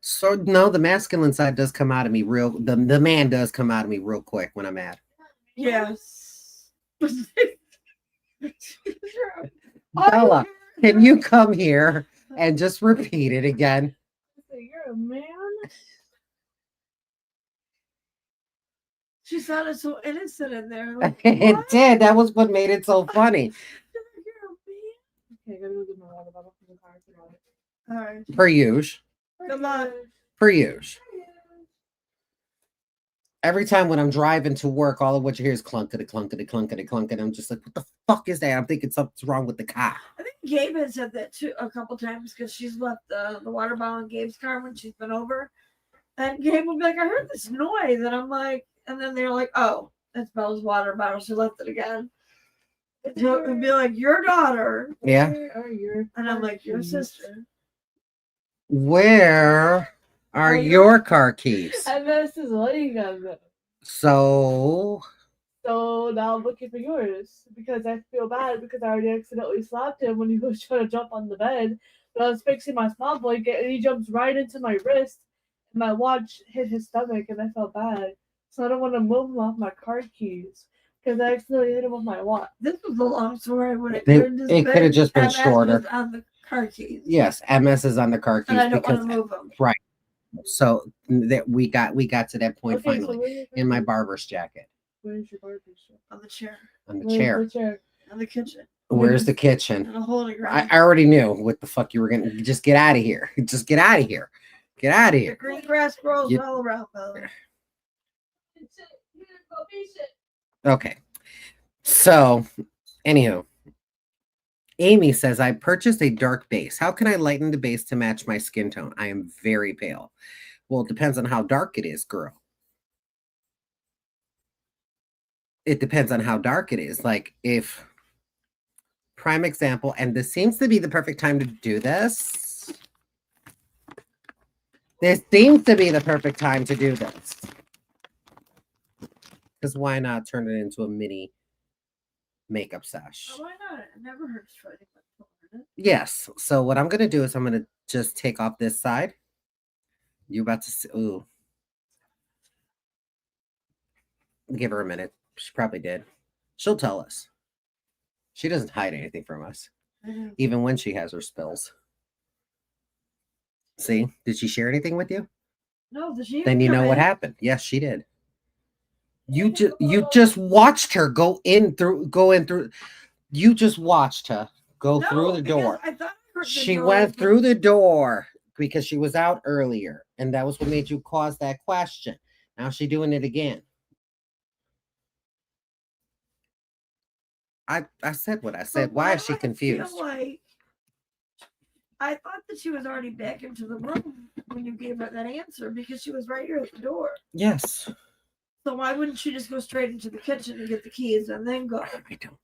So no, the masculine side does come out of me the man does come out of me real quick when I'm mad. Yes. Bella, can you come here and just repeat it again? You're a man. She sounded so innocent in there. Like, It what? did. That was what made it so funny. You're a man. Okay, I gotta go get my water bottle from the car. All right. Per use. Good luck. Per use. Every time when I'm driving to work, all of what you hear is clunkety, clunkety, clunkety, clunkety. I'm just like, what the fuck is that? I'm thinking something's wrong with the car. I think Gabe has said that too a couple times because she's left the water bottle in Gabe's car when she's been over. And Gabe will be like, I heard this noise. And I'm like, and then they're like, oh, that's Bella's water bottle. She left it again. And he'll be like, your daughter. Yeah. Where are your And I'm like, your keys? sister. Where are your car keys? And this is letting them. So So now I'm looking for yours because I feel bad because I already accidentally slapped him when he was trying to jump on the bed. But I was fixing my small blanket and he jumps right into my wrist and my watch hit his stomach and I felt bad. So I don't want to move him off my car keys because I accidentally hit him with my watch. This was a long story when it It could have just been MS shorter. was on the car keys. yes, MS is on the car keys And I don't because want to move them. so that we got to that point Okay, so finally where's your in my car barber's jacket Where's your car keys? On the chair. on the Where's chair. the chair? On the kitchen. Where's the kitchen? And a hole in the I ground. already knew what the fuck you were gonna just get out of here. Just get out of here. Get out of The here. green grass grows You- all around, Bella. Okay. So, anywho, Amy says, I purchased a dark base. How can I lighten the base to match my skin tone? I am very pale. Well, it depends on how dark it is, girl. It depends on how dark it is. Like, if, prime example, and this seems to be the perfect time to do this. This seems to be the perfect time to do this. Because why not turn it into a mini makeup sesh. Oh, why not? It never hurts to try to put color in it. Yes. So what I'm gonna do is I'm gonna just take off this side. You about to see? Ooh, give her a minute. She probably did. She'll tell us. She doesn't hide anything from us, I know. even when she has her spills. See? Did she share anything with you? No, does she even Then you come know what in? happened. Yes, she did. You just watched her go in through. You just watched her go through the because door. I thought I heard the She door went open. through the door because she was out earlier, and that was what made you cause that question. Now she's doing it again. I said what I said. But Why is she do I confused? feel like I thought that she was already back into the room when you gave her that answer because she was right here at the door. Yes. So why wouldn't she just go straight into the kitchen and get the keys and then go? I don't know.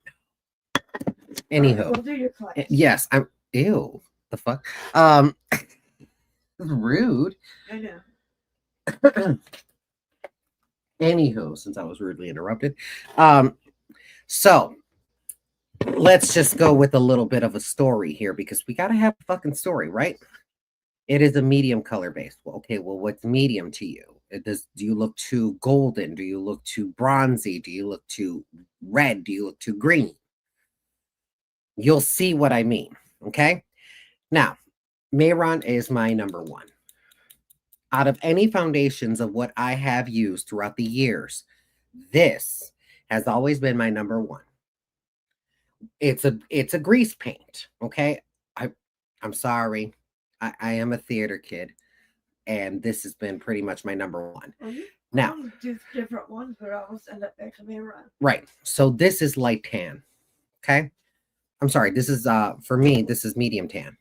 Anywho. We'll do your class. Yes, I'm ew. The fuck? Rude. I know. Anywho, since I was rudely interrupted. So let's just go with a little bit of a story here because we gotta have a fucking story, right? It is a medium color base. Well, okay, well, what's medium to you? Do you look too golden? Do you look too bronzy? Do you look too red? Do you look too green? You'll see what I mean. Okay. Now, Mayron is my number one. Out of any foundations of what I have used throughout the years, this has always been my number one. It's a grease paint. Okay. I'm sorry. I am a theater kid, and this has been pretty much my number one. Well, you Now, always do different ones, but I always end up back to Mayron. right. So this is light tan. Okay. I'm sorry. This is for me, this is medium tan.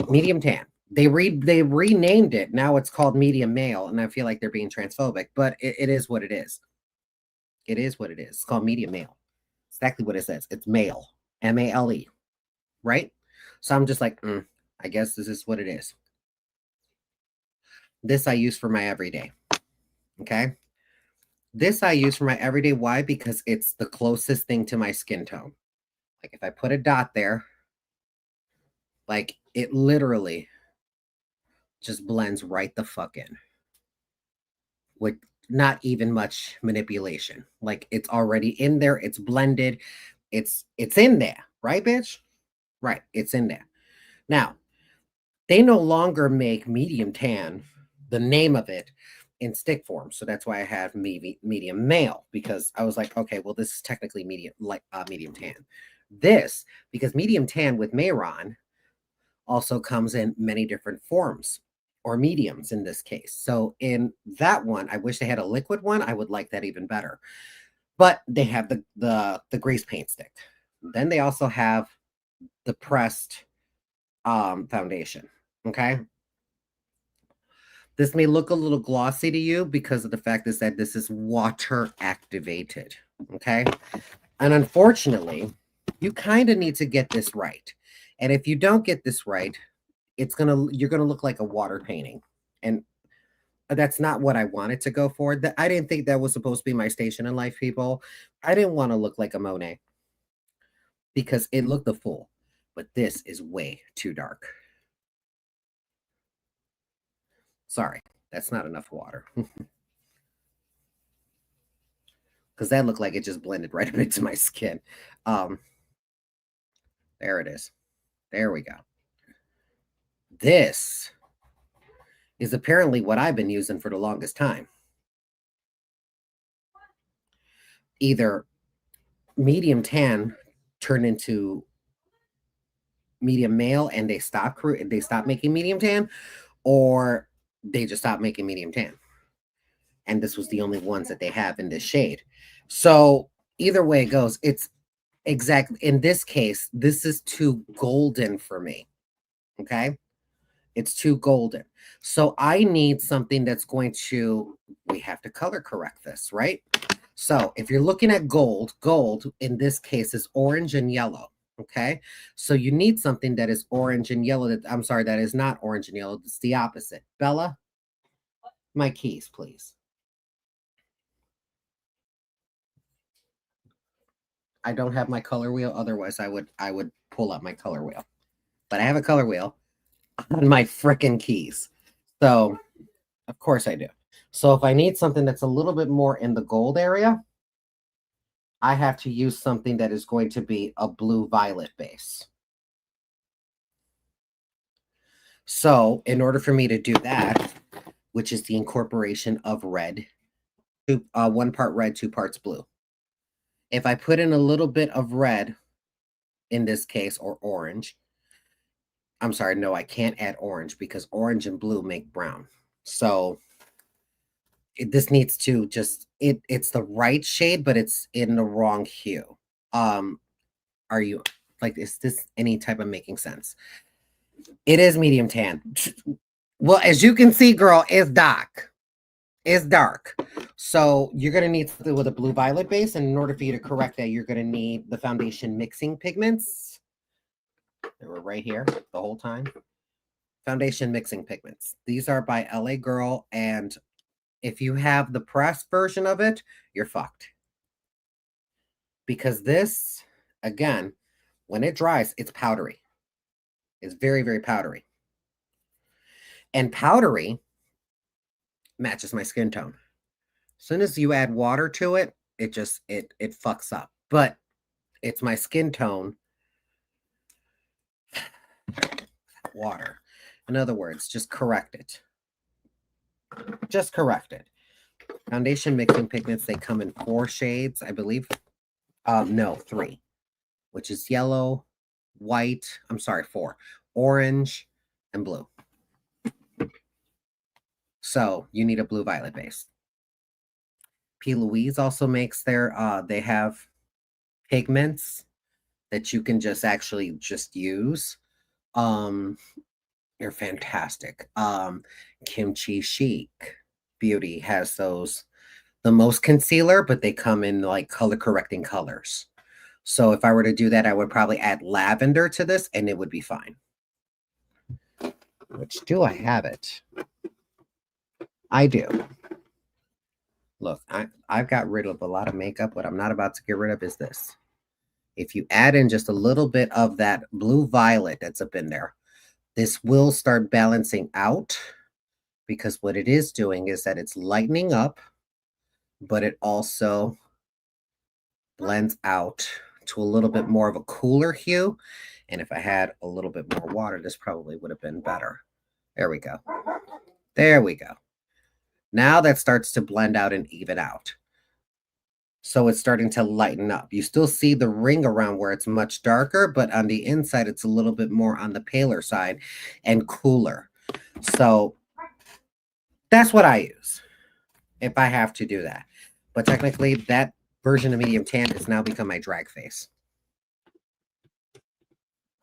Medium tan. They renamed it. Now it's called medium male, and I feel like they're being transphobic, but it is what it is. It is what it is. It's called medium male. Exactly what it says. It's male. MALE. Right? So I'm just like, I guess this is what it is. This I use for my everyday. Okay. This I use for my everyday. Why? Because it's the closest thing to my skin tone. Like if I put a dot there, like it literally just blends right the fuck in. With not even much manipulation. Like it's already in there. It's blended. It's in there. Right, bitch? Right. It's in there. Now, they no longer make medium tan, the name of it, in stick form. So that's why I have medium male, because I was like, okay, well, this is technically medium tan. This, because medium tan with Mayron also comes in many different forms or mediums in this case. So in that one, I wish they had a liquid one. I would like that even better. But they have the grease paint stick. Then they also have the pressed foundation. Okay. This may look a little glossy to you because of the fact is that this is water activated. Okay. And unfortunately, you kind of need to get this right. And if you don't get this right, you're gonna look like a water painting. And that's not what I wanted to go for. That I didn't think that was supposed to be my station in life, people. I didn't want to look like a Monet because it looked the full, but this is way too dark. Sorry, that's not enough water. Because that looked like it just blended right up into my skin. There it is. There we go. This is apparently what I've been using for the longest time. Either medium tan turned into medium male and they stopped making medium tan, or they just stopped making medium tan. And this was the only ones that they have in this shade. So either way it goes, it's exactly, in this case, this is too golden for me. Okay. It's too golden. So I need something that's going to, we have to color correct this, right? So if you're looking at gold in this case is orange and yellow. Okay. So you need something that is orange and yellow. That is not orange and yellow. It's the opposite. Bella, my keys, please. I don't have my color wheel. Otherwise, I would pull up my color wheel. But I have a color wheel on my frickin' keys. So, of course I do. So if I need something that's a little bit more in the gold area, I have to use something that is going to be a blue-violet base. So in order for me to do that, which is the incorporation of red, 1 part red, 2 parts blue. If I put in a little bit of red, in this case, or orange, I'm sorry, no, I can't add orange because orange and blue make brown. So this needs to just, it's the right shade, but it's in the wrong hue. Are you, like, is this any type of making sense? It is medium tan. Well, as you can see, girl, it's dark. It's dark. So you're going to need something with a blue violet base. And in order for you to correct that, you're going to need the foundation mixing pigments. They were right here the whole time. Foundation mixing pigments. These are by LA Girl. And if you have the pressed version of it, you're fucked. Because this, again, when it dries, it's powdery. It's very, very powdery. And powdery matches my skin tone. As soon as you add water to it, it just, it fucks up. But it's my skin tone. Water. In other words, just correct it. Just correct it. Foundation mixing pigments, they come in 4 shades, I believe. No, 3. Which is yellow, white, I'm sorry, 4. Orange, and blue. So you need a blue violet base. P. Louise also makes their, they have pigments that you can just actually just use. They're fantastic. Kimchi Chic Beauty has those, the most concealer, but they come in like color correcting colors. So if I were to do that, I would probably add lavender to this and it would be fine. Which, do I have it? I do. Look, I've got rid of a lot of makeup. What I'm not about to get rid of is this. If you add in just a little bit of that blue violet that's up in there, this will start balancing out, because what it is doing is that it's lightening up, but it also blends out to a little bit more of a cooler hue. And if I had a little bit more water, this probably would have been better. There we go. There we go. Now that starts to blend out and even out. So it's starting to lighten up. You still see the ring around where it's much darker, but on the inside, it's a little bit more on the paler side and cooler. So that's what I use if I have to do that. But technically, that version of medium tan has now become my drag face.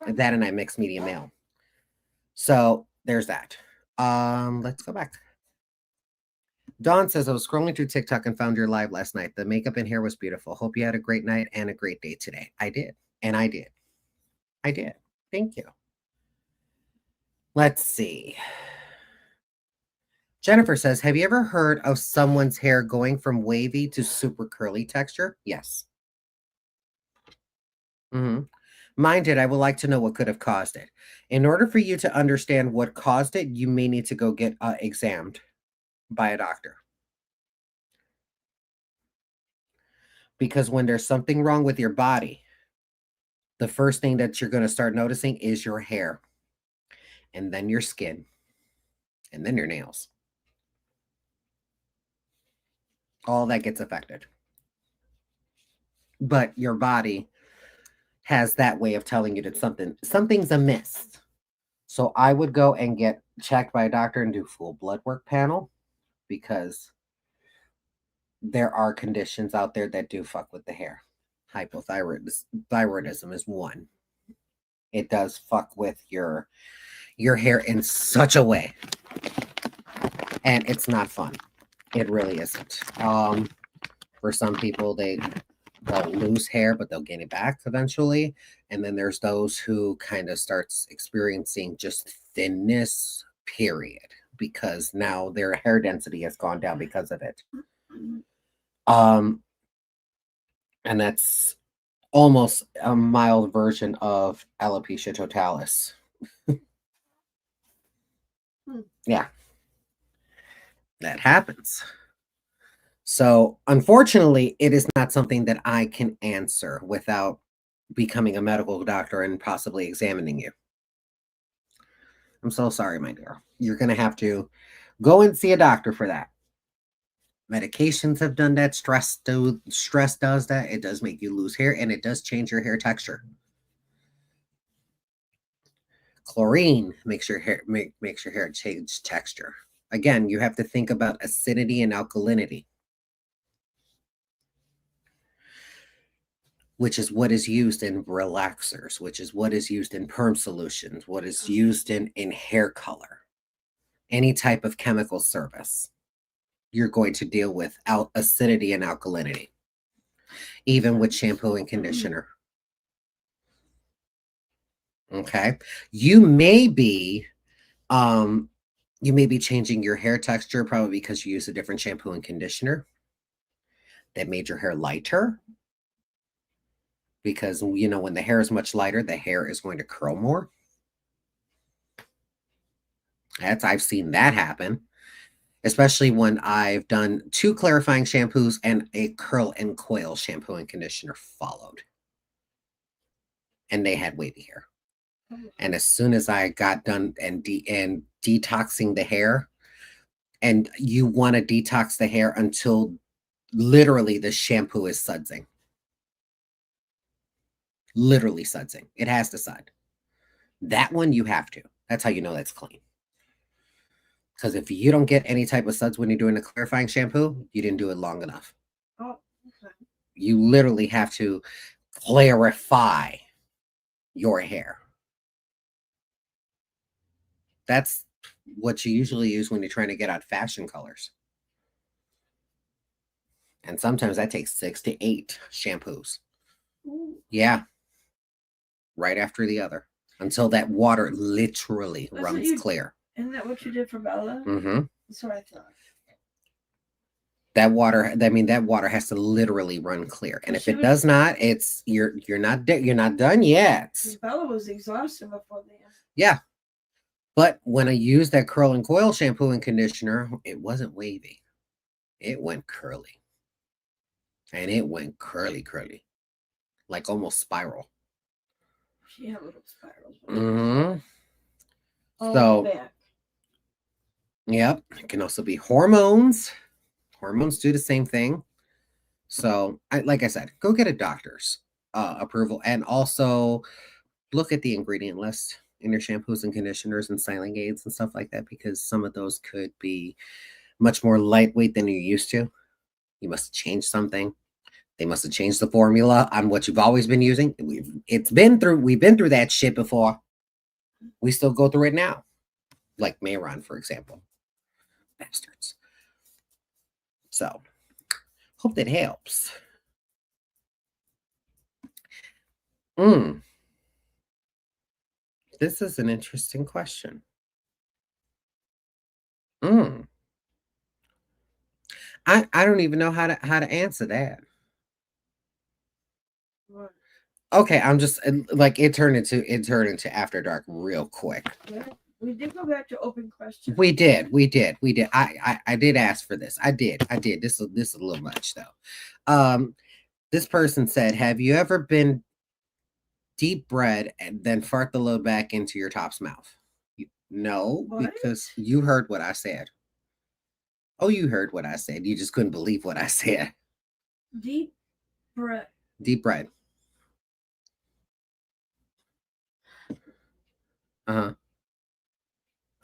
That and I mix medium male. So there's that. Let's go back. Dawn says, I was scrolling through TikTok and found your live last night. The makeup and hair was beautiful. Hope you had a great night and a great day today. I did. And I did. I did. Thank you. Let's see. Jennifer says, have you ever heard of someone's hair going from wavy to super curly texture? Yes. Mine did. I would like to know what could have caused it. In order for you to understand what caused it, you may need to go get examined by a doctor. Because when there's something wrong with your body, the first thing that you're going to start noticing is your hair, and then your skin, and then your nails. All that gets affected. But your body has that way of telling you that something's amiss. So I would go and get checked by a doctor and do full blood work panel, because there are conditions out there that do fuck with the hair. Hypothyroidism is one. It does fuck with your hair in such a way. And it's not fun. It really isn't. For some people, they'll lose hair, but they'll gain it back eventually. And then there's those who kind of starts experiencing just thinness, period, because now their hair density has gone down because of it. And that's almost a mild version of alopecia totalis. Yeah, that happens. So, unfortunately, it is not something that I can answer without becoming a medical doctor and possibly examining you. I'm so sorry, my dear. You're going to have to go and see a doctor for that. Medications have done that. Stress does that. It does make you lose hair, and it does change your hair texture. Chlorine makes your hair makes your hair change texture. Again, you have to think about acidity and alkalinity, which is what is used in relaxers, which is what is used in perm solutions, what is used in hair color. Any type of chemical service, you're going to deal with acidity and alkalinity, even with shampoo and conditioner. Okay. You may be changing your hair texture probably because you use a different shampoo and conditioner that made your hair lighter. Because when the hair is much lighter, the hair is going to curl more. I've seen that happen, especially when I've done 2 clarifying shampoos and a curl and coil shampoo and conditioner followed. And they had wavy hair. And as soon as I got done and detoxing the hair, and you want to detox the hair until literally the shampoo is sudsing. Literally sudsing. It has to sud. That one you have to. That's how you know that's clean. Because if you don't get any type of suds when you're doing a clarifying shampoo, you didn't do it long enough. Oh, okay. You literally have to clarify your hair. That's what you usually use when you're trying to get out fashion colors. And sometimes that takes 6 to 8 shampoos. Ooh. Yeah. Right after the other. Until that water literally runs clear. Isn't that what you did for Bella? Mm-hmm. That's what I thought. That water has to literally run clear. And if it does not, it's you're not done yet. Bella was exhausted before the end. Yeah. But when I used that curl and coil shampoo and conditioner, it wasn't wavy. It went curly. And it went curly. Like almost spiral. She had little spirals. Mm-hmm. Oh, So, back. Yep. It can also be hormones. Hormones do the same thing. So, like I said, go get a doctor's approval. And also look at the ingredient list in your shampoos and conditioners and styling aids and stuff like that, because some of those could be much more lightweight than you're used to. You must have changed something. They must have changed the formula on what you've always been using. We've been through that shit before. We still go through it now. Like Mayron, for example. Bastards. So, hope that helps. This is an interesting question. I don't even know how to answer that. What? Okay, I'm just like it turned into After Dark real quick. Yeah, we did go back to open questions. We did. I did ask for this. I did. This is a little much though. This person said, "Have you ever been deep bread and then fart the load back into your top's mouth?" No, What? because you heard what I said. Oh, you heard what I said. You just couldn't believe what I said. Deep breath. Deep bread. Uh-huh.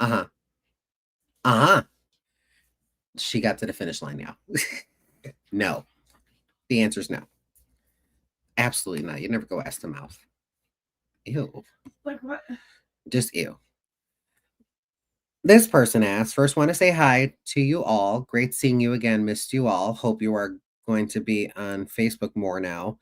Uh-huh. Uh-huh. She got to the finish line now. No. The answer is no. Absolutely not. You never go ass to mouth. Ew. Like what? Just ew. This person asked, first want to say hi to you all. Great seeing you again. Missed you all. Hope you are going to be on Facebook more now.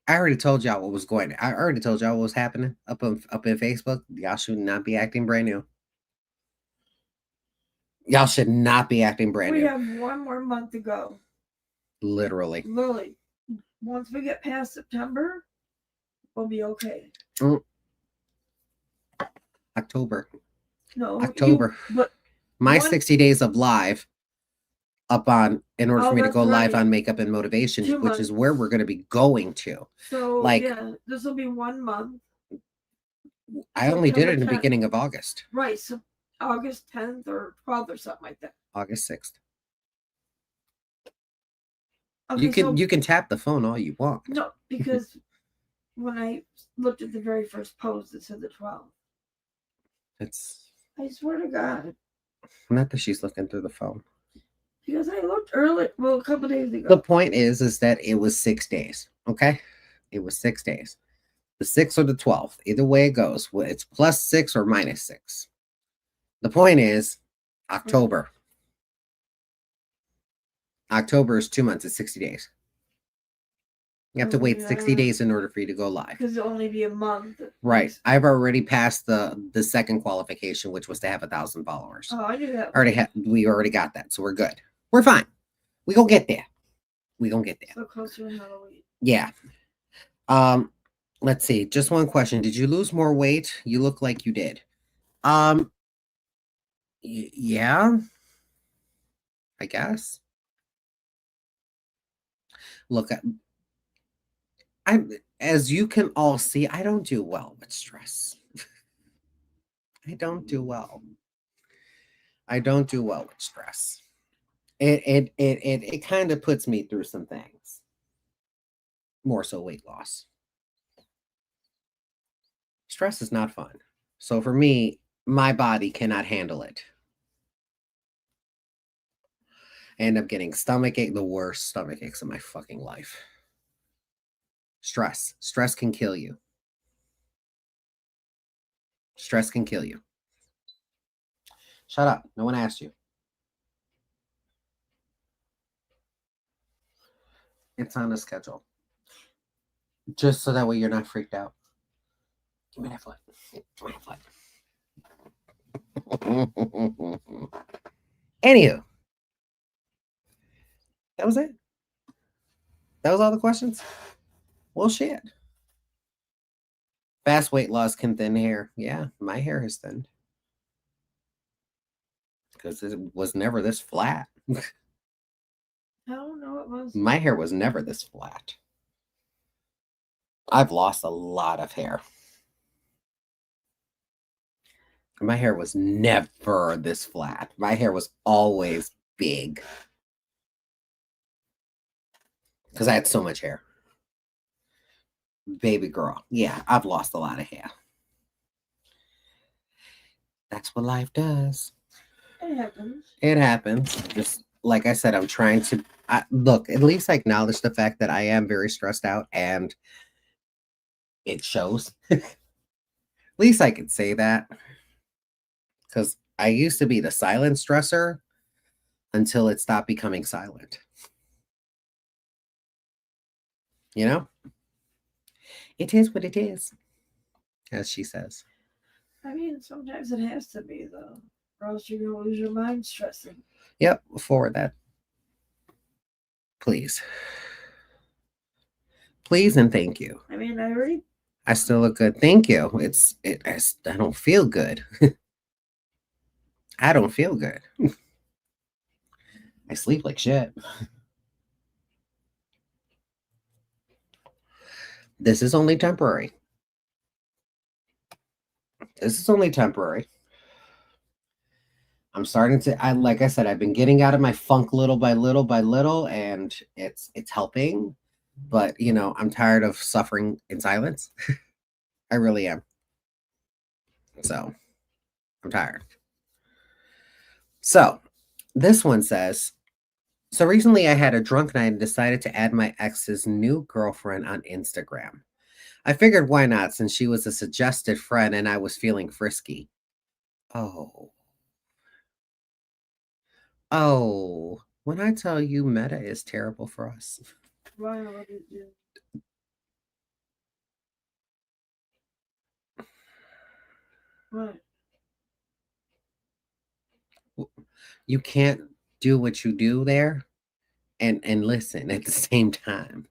I already told y'all what was going on. I already told y'all what was happening up in Facebook. Y'all should not be acting brand new. Y'all should not be acting brand new. We have one more month to go. Literally. once we get past September, we'll be okay. October. No, October. but My one- 60 days of live up on in order Oh, for me to that's go live right. on Makeup and Motivation, 2 which is months. where we're going to be going to. So Like- yeah, this will be 1 month. I only did September it in the 10th. beginning of August. Right, so August 10th or 12th or something like that. August 6th. Okay, You can tap the phone all you want. no, because when I looked at the very first post, it said the 12th. It's I swear to God, not that she's looking through the phone. because I looked early, well, a couple days ago. The point is that it was 6 days. Okay, it was 6 days. The 6th or the 12th, either way it goes. It's +6 or -6. The point is, October. October is 2 months. It's 60 days. You have to wait 60 Yeah. days in order for you to go live. Because it'll only be a month. Right. I've already passed the second qualification, which was to have 1,000 followers. Oh, I knew that. We already got that, so we're good. We're fine. We gonna get there. We gonna get there. So closer to Halloween. Yeah. Let's see. Just one question. Did you lose more weight? You look like you did. Yeah. I guess. Look, as you can all see, I don't do well with stress. I don't do well. I don't do well with stress. It kind of puts me through some things. More so weight loss. Stress is not fun. So for me, my body cannot handle it. I end up getting stomach ache, the worst stomach aches of my fucking life. Stress. Stress can kill you. Stress can kill you. Shut up. No one asked you. It's on the schedule. Just so that way you're not freaked out. Give me that foot. Give me that foot. Anywho. That was it. That was all the questions? Well, shit. Fast weight loss can thin hair. Yeah, my hair has thinned. Because it was never this flat. I don't know. It was. My hair was never this flat. I've lost a lot of hair. My hair was never this flat. My hair was always big. Because I had so much hair. Baby girl. Yeah, I've lost a lot of hair. That's what life does. It happens. It happens. Just like I said, I'm trying to look, at least I acknowledge the fact that I am very stressed out and it shows. At least I can say that. Because I used to be the silent stressor until it stopped becoming silent. You know? It is what it is, as she says. I mean, sometimes it has to be, though. Or else you're going to lose your mind stressing. Yep, forward that. Please. Please and thank you. I mean, I still look good. Thank you. I don't feel good. I don't feel good. I sleep like shit. This is only temporary. This is only temporary. I'm starting to, like I said, I've been getting out of my funk little by little, and it's helping. But, you know, I'm tired of suffering in silence. I really am. So, I'm tired. So, this one says, so recently I had a drunk night and decided to add my ex's new girlfriend on Instagram. I figured why not, since she was a suggested friend and I was feeling frisky. Oh, when I tell you Meta is terrible for us. why would it do? What? You can't do what you do there and listen at the same time.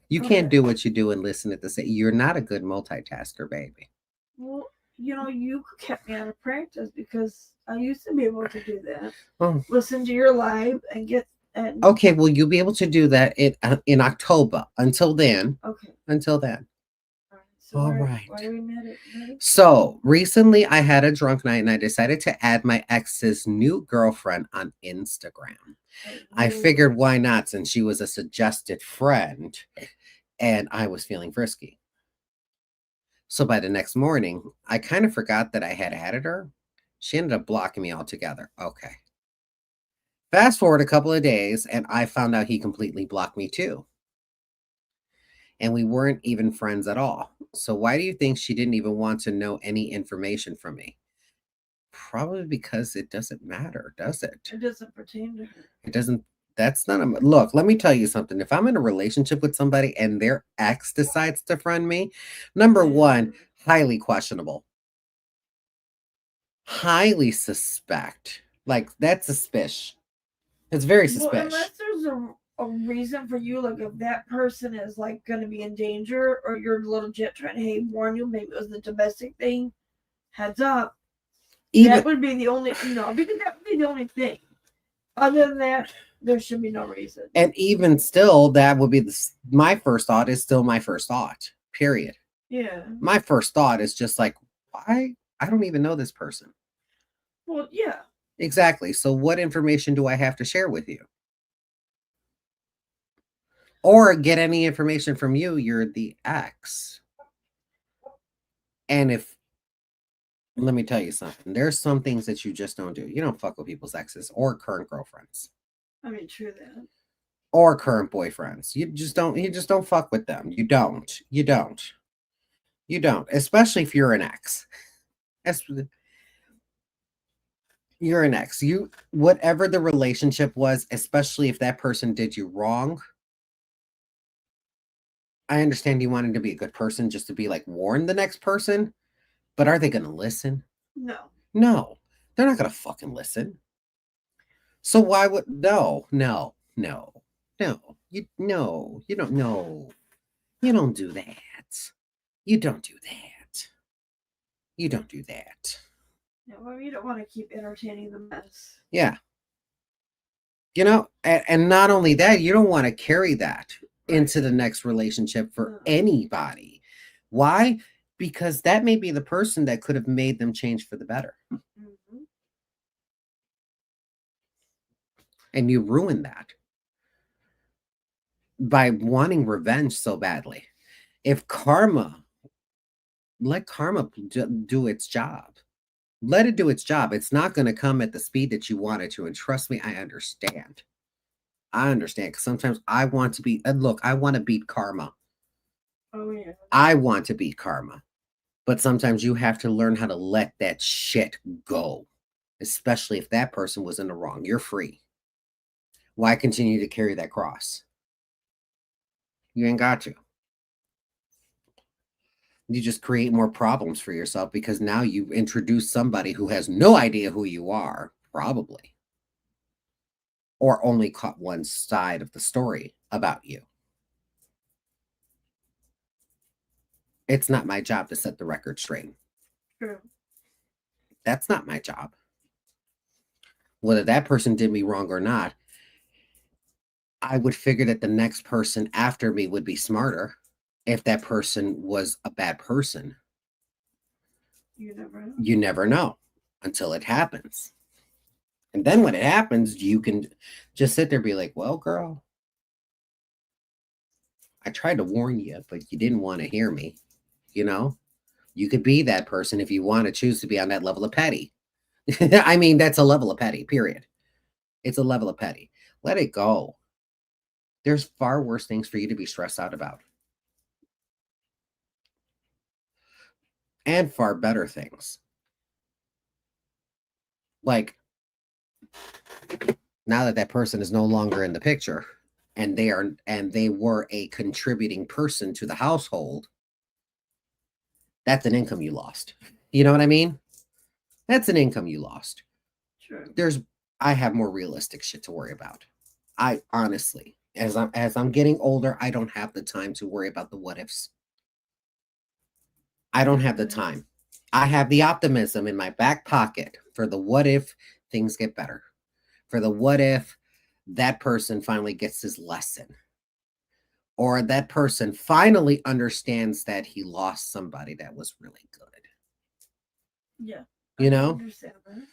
You can't do what you do and listen at the same. You're not a good multitasker, baby. Well, you kept me out of practice because I used to be able to do that. Oh. Listen to your live and get and Okay, well, you'll be able to do that in October. Until then, okay. until then. All right. So All where, right. why are we mad at me? So recently I had a drunk night and I decided to add my ex's new girlfriend on Instagram. I figured why not, since she was a suggested friend and I was feeling frisky. So by the next morning, I kind of forgot that I had added her. She ended up blocking me altogether. Okay. Fast forward a couple of days and I found out he completely blocked me too. And we weren't even friends at all. So why do you think she didn't even want to know any information from me? Probably because it doesn't matter, does it? It doesn't pertain to her. It doesn't. That's not a look. Let me tell you something. If I'm in a relationship with somebody and their ex decides to friend me, number one, highly questionable, highly suspect. Like that's suspicious. It's very Well, suspicious. unless there's a reason for you, like if that person is like going to be in danger, or you're legit trying to warn you, maybe it was the domestic thing. Heads up. That would be the only because that would be the only thing. Other than that, there should be no reason. And even still, that would be my first thought is still my first thought. Period. Yeah. My first thought is just like, why? I don't even know this person. Well, yeah. Exactly. So what information do I have to share with you? Or get any information from you? You're the ex. And let me tell you something. There's some things that you just don't do. You don't fuck with people's exes or current girlfriends. I mean, true that. Or current boyfriends. You just don't fuck with them. You don't. Especially if you're an ex. You're an ex. Whatever the relationship was, especially if that person did you wrong. I understand you wanted to be a good person just to be like warn the next person, but are they going to listen? No, they're not going to fucking listen. So why would you don't know. You don't know. You don't do that. You don't do that. You don't do that. Yeah, well, you don't want to keep entertaining the mess. Yeah. And not only that, you don't want to carry that into the next relationship for anybody. Why? Because that may be the person that could have made them change for the better. Mm-hmm. And you ruin that by wanting revenge so badly. If let karma do its job. Let it do its job. It's not going to come at the speed that you want it to. And trust me, I understand. Because sometimes I want to be, look, I want to beat karma. Oh, yeah. I want to beat karma. But sometimes you have to learn how to let that shit go. Especially if that person was in the wrong. You're free. Why continue to carry that cross? You ain't got to. You just create more problems for yourself because now you introduce somebody who has no idea who you are, probably. Or only caught one side of the story about you. It's not my job to set the record straight. True. That's not my job. Whether that person did me wrong or not, I would figure that the next person after me would be smarter if that person was a bad person. You never know. You never know until it happens. And then when it happens, you can just sit there and be like, well, girl, I tried to warn you, but you didn't want to hear me. You could be that person if you want to choose to be on that level of petty. I mean, that's a level of petty, period. It's a level of petty. Let it go. There's far worse things for you to be stressed out about. And far better things. Like, now that person is no longer in the picture and they were a contributing person to the household, that's an income you lost. You know what I mean? That's an income you lost. True. I have more realistic shit to worry about. I honestly, As I'm getting older, I don't have the time to worry about the what ifs. I don't have the time. I have the optimism in my back pocket for the what if things get better. For the what if that person finally gets his lesson. Or that person finally understands that he lost somebody that was really good. Yeah. You know? Understand that.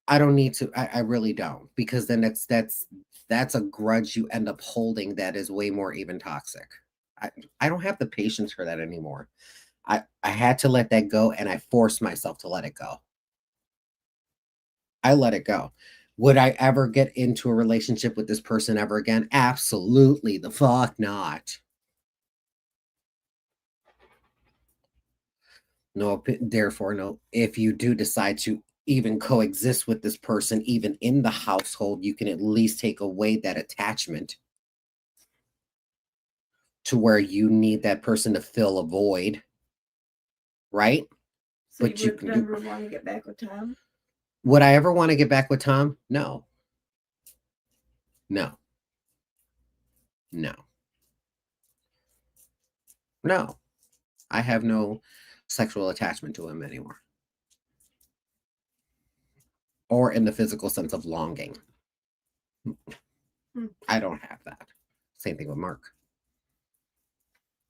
I don't need to. I really don't, because then that's a grudge you end up holding that is way more even toxic. I don't have the patience for that anymore. I had to let that go, and I forced myself to let it go. I let it go. Would I ever get into a relationship with this person ever again? Absolutely the fuck not. No, therefore, no. If you do decide to even coexist with this person, even in the household, you can at least take away that attachment to where you need that person to fill a void, right? So But you would never want to get back with Tom? Would I ever want to get back with Tom? No. No. No. No. I have no sexual attachment to him anymore. Or in the physical sense of longing. I don't have that. Same thing with Mark.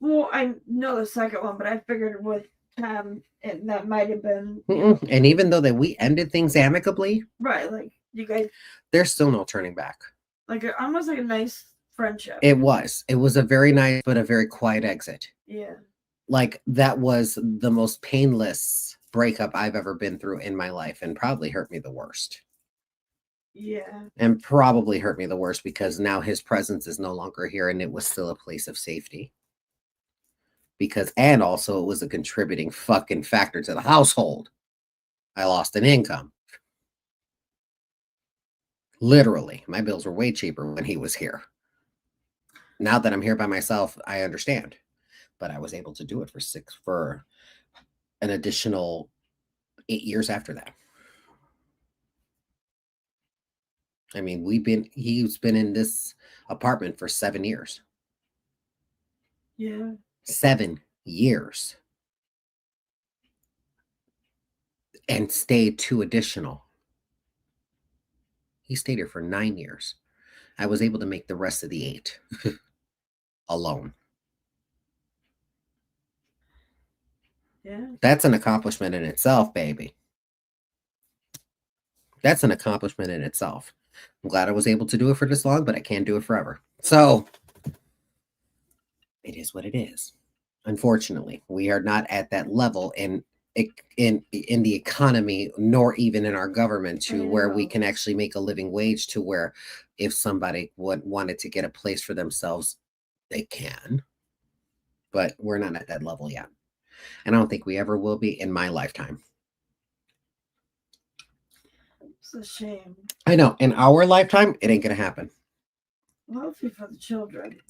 Well, I know the second one, but I figured with Tom, that might have been And even though that we ended things amicably, right. Like you guys, there's still no turning back. like almost like a nice friendship. It was a very nice but a very quiet exit. Yeah. Like that was the most painless breakup I've ever been through in my life, and probably hurt me the worst. Yeah. And probably hurt me the worst because now his presence is no longer here, and it was still a place of safety. And also it was a contributing fucking factor to the household. I lost an income. Literally, my bills were way cheaper when he was here. Now that I'm here by myself, I understand. But I was able to do it for an additional 8 years after that. I mean, he's been in this apartment for 7 years. Yeah. 7 years. And stayed 2 additional. He stayed here for 9 years. I was able to make the rest of the 8 alone. Yeah. That's an accomplishment in itself, baby. That's an accomplishment in itself. I'm glad I was able to do it for this long, but I can't do it forever. So it is what it is. Unfortunately, we are not at that level in the economy, nor even in our government, to where we can actually make a living wage, to where if somebody wanted to get a place for themselves, they can. But we're not at that level yet. And I don't think we ever will be in my lifetime. It's a shame. I know. In our lifetime, it ain't going to happen. Well, hopefully for the children.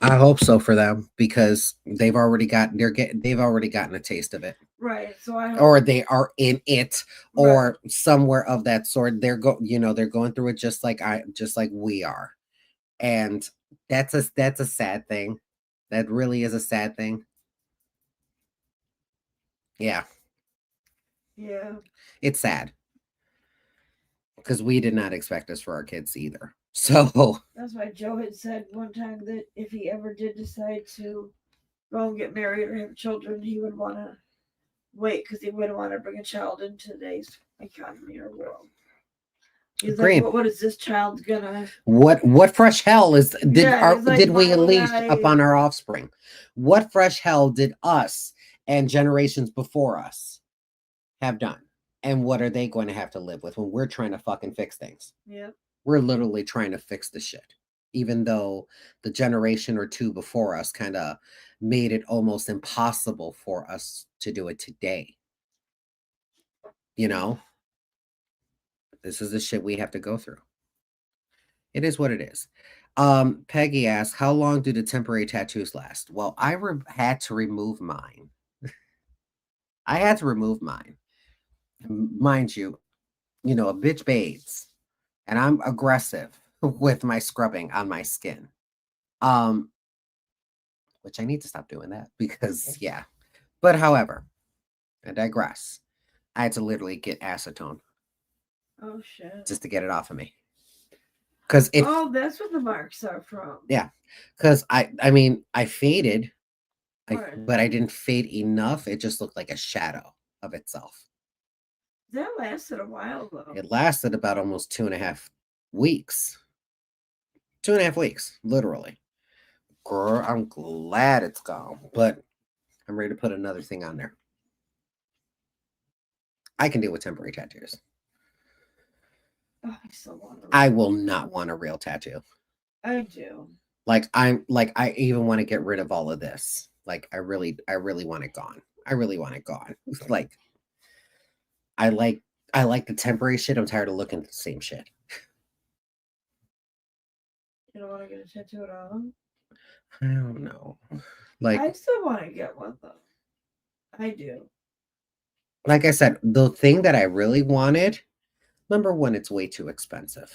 I hope so for them, because they've already gotten a taste of it. Right. So I hope, or they are in it, or somewhere of that sort. They're going through it just like we are. And that's a sad thing. That really is a sad thing. Yeah. Yeah. It's sad. Because we did not expect this for our kids either. So that's why Joe had said one time that if he ever did decide to go and get married or have children, he would want to wait, because he wouldn't want to bring a child into today's economy or world. He's Agreed. like, what is this child gonna? What fresh hell did we why would unleash I- upon our offspring? What fresh hell did us and generations before us have done? And what are they going to have to live with when we're trying to fucking fix things? Yeah. We're literally trying to fix the shit. Even though the generation or two before us kind of made it almost impossible for us to do it today. You know? This is the shit we have to go through. It is what it is. Peggy asked, how long do the temporary tattoos last? Well, I had to remove mine. I had to remove mine. Mind you, a bitch bathes. And I'm aggressive. with my scrubbing on my skin. Which I need to stop doing that because yeah. But however, I digress. I had to literally get acetone Oh shit. just to get it off of me. Because if Oh, that's what the marks are from. yeah, because I mean I faded, Right. but I didn't fade enough. It just looked like a shadow of itself. That lasted a while though. It lasted about almost 2.5 weeks. 2.5 weeks, literally. Girl, I'm glad it's gone, but I'm ready to put another thing on there. I can deal with temporary tattoos. Oh, I still want to. I will not want a real tattoo. I do. Like I even want to get rid of all of this. Like I really want it gone. I really want it gone. Like I like the temporary shit. I'm tired of looking at the same shit. You don't want to get a tattoo at all? I don't know. Like I still want to get one though. I do. like I said, the thing that I really wanted, number one, it's way too expensive.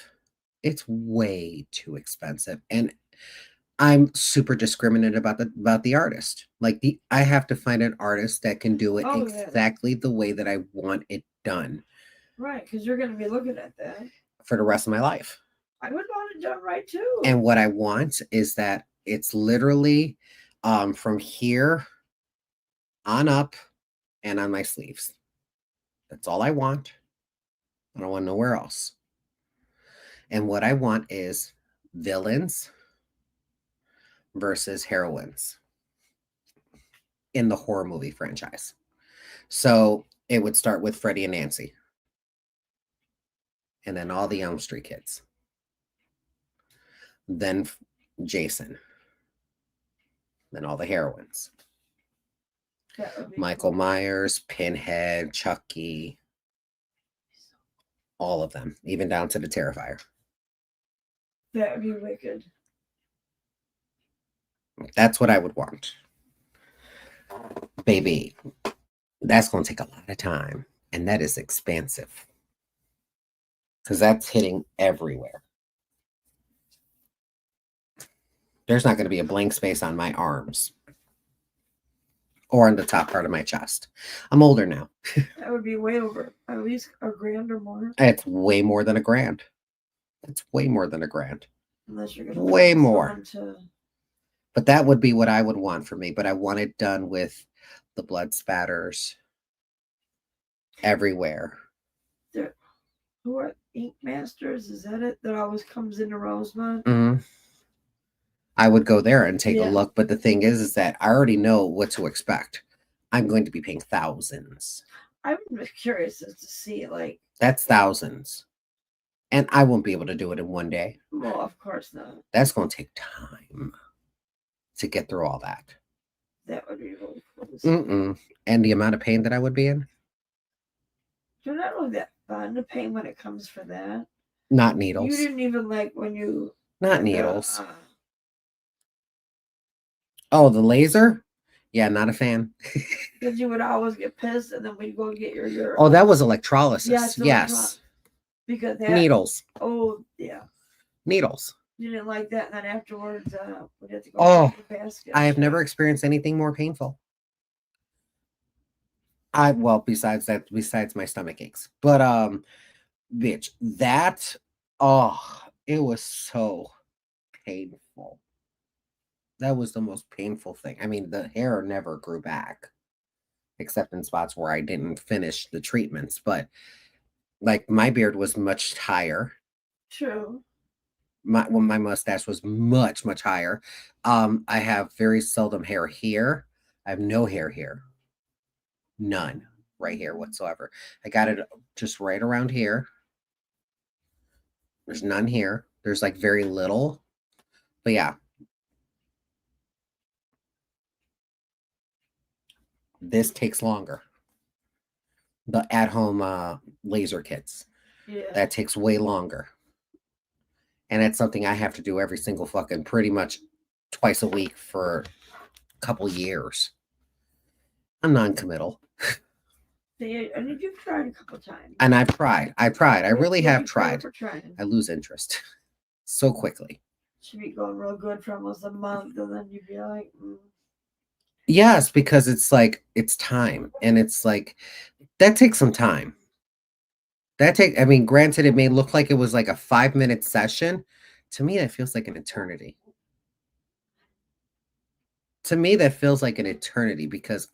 It's way too expensive. And I'm super discriminate about the artist. Like I have to find an artist that can do it Oh, yeah. exactly the way that I want it done Right, because you're going to be looking at that. for the rest of my life. I would want it done right too. And what I want is that it's literally from here on up and on my sleeves. That's all I want. I don't want nowhere else. And what I want is villains versus heroines in the horror movie franchise. So it would start with Freddie and Nancy. And then all the Elm Street kids. Then Jason. Then all the heroines. That would be Michael cool. Myers, Pinhead, Chucky. All of them. Even down to the Terrifier. That would be wicked. That's what I would want. Baby, that's going to take a lot of time. And that is expensive. Because that's hitting everywhere. There's not going to be a blank space on my arms. Or on the top part of my chest. I'm older now. That would be way over at least $1,000 or more. It's way more than $1,000. It's way more than $1,000. Unless you're gonna Way find more. someone to- But that would be what I would want for me. But I want it done with the blood spatters everywhere. Who are Ink Masters? Is that it? That always comes into Rosemont? Mhm. I would go there and take Yeah. a look. But the thing is that I already know what to expect. I'm going to be paying thousands. I'm curious as to see, like, That's thousands. And I won't be able to do it in one day. well, of course not. That's going to take time to get through all that. That would be really cool to see. Mm-mm. And the amount of pain that I would be in? You're not really that fun to pain when it comes for that. Not You needles. didn't even like when you Not had the, needles. Oh, the laser? Yeah, not a fan. because you would always get pissed, and then we'd go get your Oh, that was electrolysis. Yeah, it's Yes. because that Needles. Oh yeah, Needles. you didn't like that, and then afterwards we'd have to go. Oh, get the basket. I have never experienced anything more painful. Besides my stomach aches. But bitch, that it was so painful. That was the most painful thing. I mean, the hair never grew back, except in spots where I didn't finish the treatments. But like my beard was much higher. True. My mustache was much higher. I have very seldom hair here. I have no hair here. None right here whatsoever. I got it just right around here. There's none here. There's like very little. But yeah. This takes longer. The at-home laser kits. Yeah. That takes way longer. And it's something I have to do every single fucking pretty much twice a week for a couple years. I'm non-committal. And you've tried a couple times. And I've tried. I really have You're tried. for trying. I lose interest. so quickly. Should be going real good for almost a month, and then you'd be like, Yes, because it's like it's time, and it's like that takes some time. I mean, granted, it may look like it was like a 5-minute session. To me, that feels like an eternity. To me, that feels like an eternity because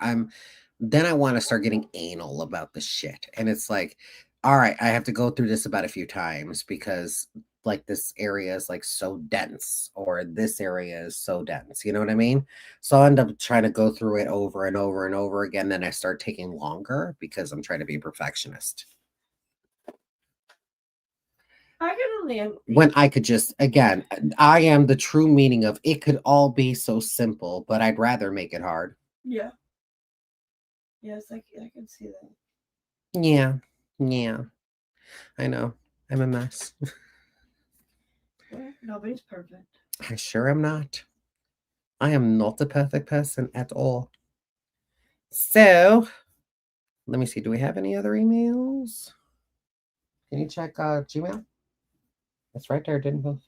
then I want to start getting anal about the shit. And it's like, all right, I have to go through this about a few times because like this area is like so dense or this area is so dense. You know what I mean? So I end up trying to go through it over and over and over again. Then I start taking longer because I'm trying to be a perfectionist. I can only When I could just, again, I am the true meaning of it could all be so simple, but I'd rather make it hard. Yeah. Yes, I can see that. Yeah. I know. I'm a mess. Nobody's perfect. I sure am not. I am not a perfect person at all. So, let me see. Do we have any other emails? Can you check Gmail? That's right there, didn't we?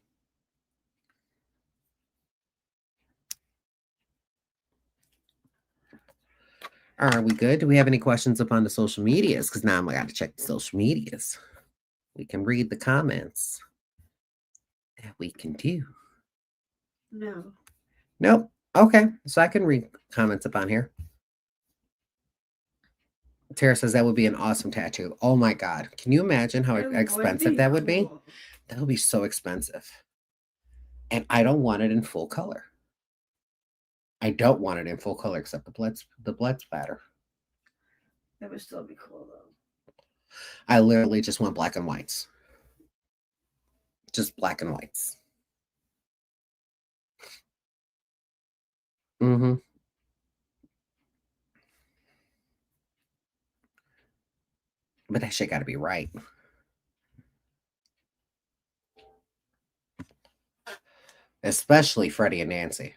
Are we good? Do we have any questions upon the social medias? Because now I got to check the social medias. We can read the comments. That we can do. No. Nope. Okay. So I can read comments upon here. Tara says that would be an awesome tattoo. Oh my God. Can you imagine how expensive that would be? That would be so expensive. And I don't want it in full color. I don't want it in full color except the blood splatter. That would still be cool though. I literally just want black and whites. Just black and whites. Mm-hmm. But that shit gotta be right. Especially Freddie and Nancy.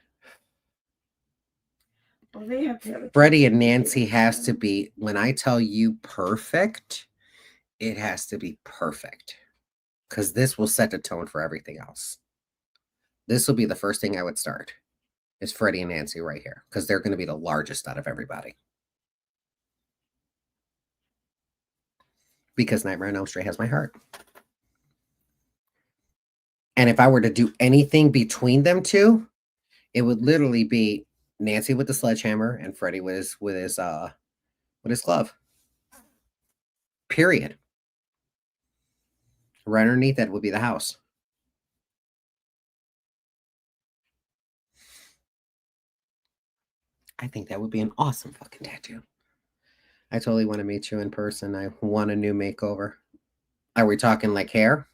Well, they have to have Freddie and Nancy has to be, when I tell you perfect, it has to be perfect. Because this will set the tone for everything else. This will be the first thing I would start. Is Freddie and Nancy right here. Because they're going to be the largest out of everybody. Because Nightmare on Elm Street has my heart. And if I were to do anything between them two, it would literally be Nancy with the sledgehammer and Freddie with his glove. Period. Right underneath that would be the house. I think that would be an awesome fucking tattoo. I totally want to meet you in person. I want a new makeover. Are we talking like hair?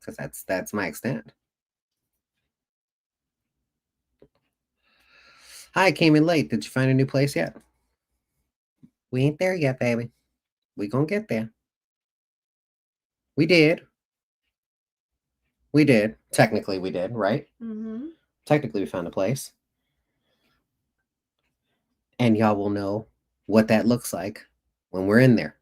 Because that's my extent. Hi, came in late. Did you find a new place yet? We ain't there yet, baby. We gonna get there. We did. We did. Technically, we did, right? Mm-hmm. Technically, we found a place. And y'all will know what that looks like when we're in there.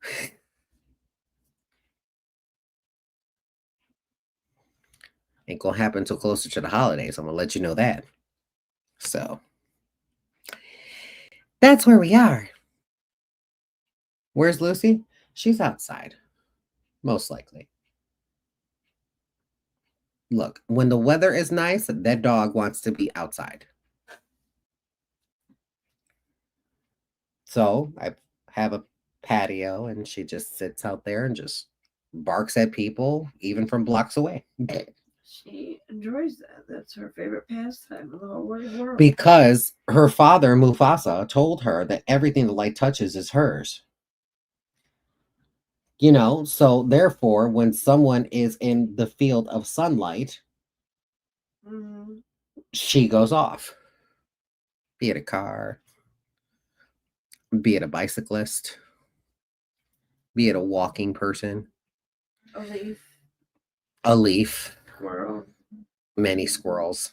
Ain't gonna happen until closer to the holidays. I'm gonna let you know that. So that's where we are. Where's Lucy? She's outside. Most likely. Look, when the weather is nice, that dog wants to be outside. So I have a patio and she just sits out there and just barks at people, even from blocks away. She enjoys that. That's her favorite pastime in the whole wide world. Because her father, Mufasa, told her that everything the light touches is hers. You know, so therefore, when someone is in the field of sunlight, she goes off. Be it a car, be it a bicyclist, be it a walking person. A leaf. A leaf. Squirrel. Many squirrels.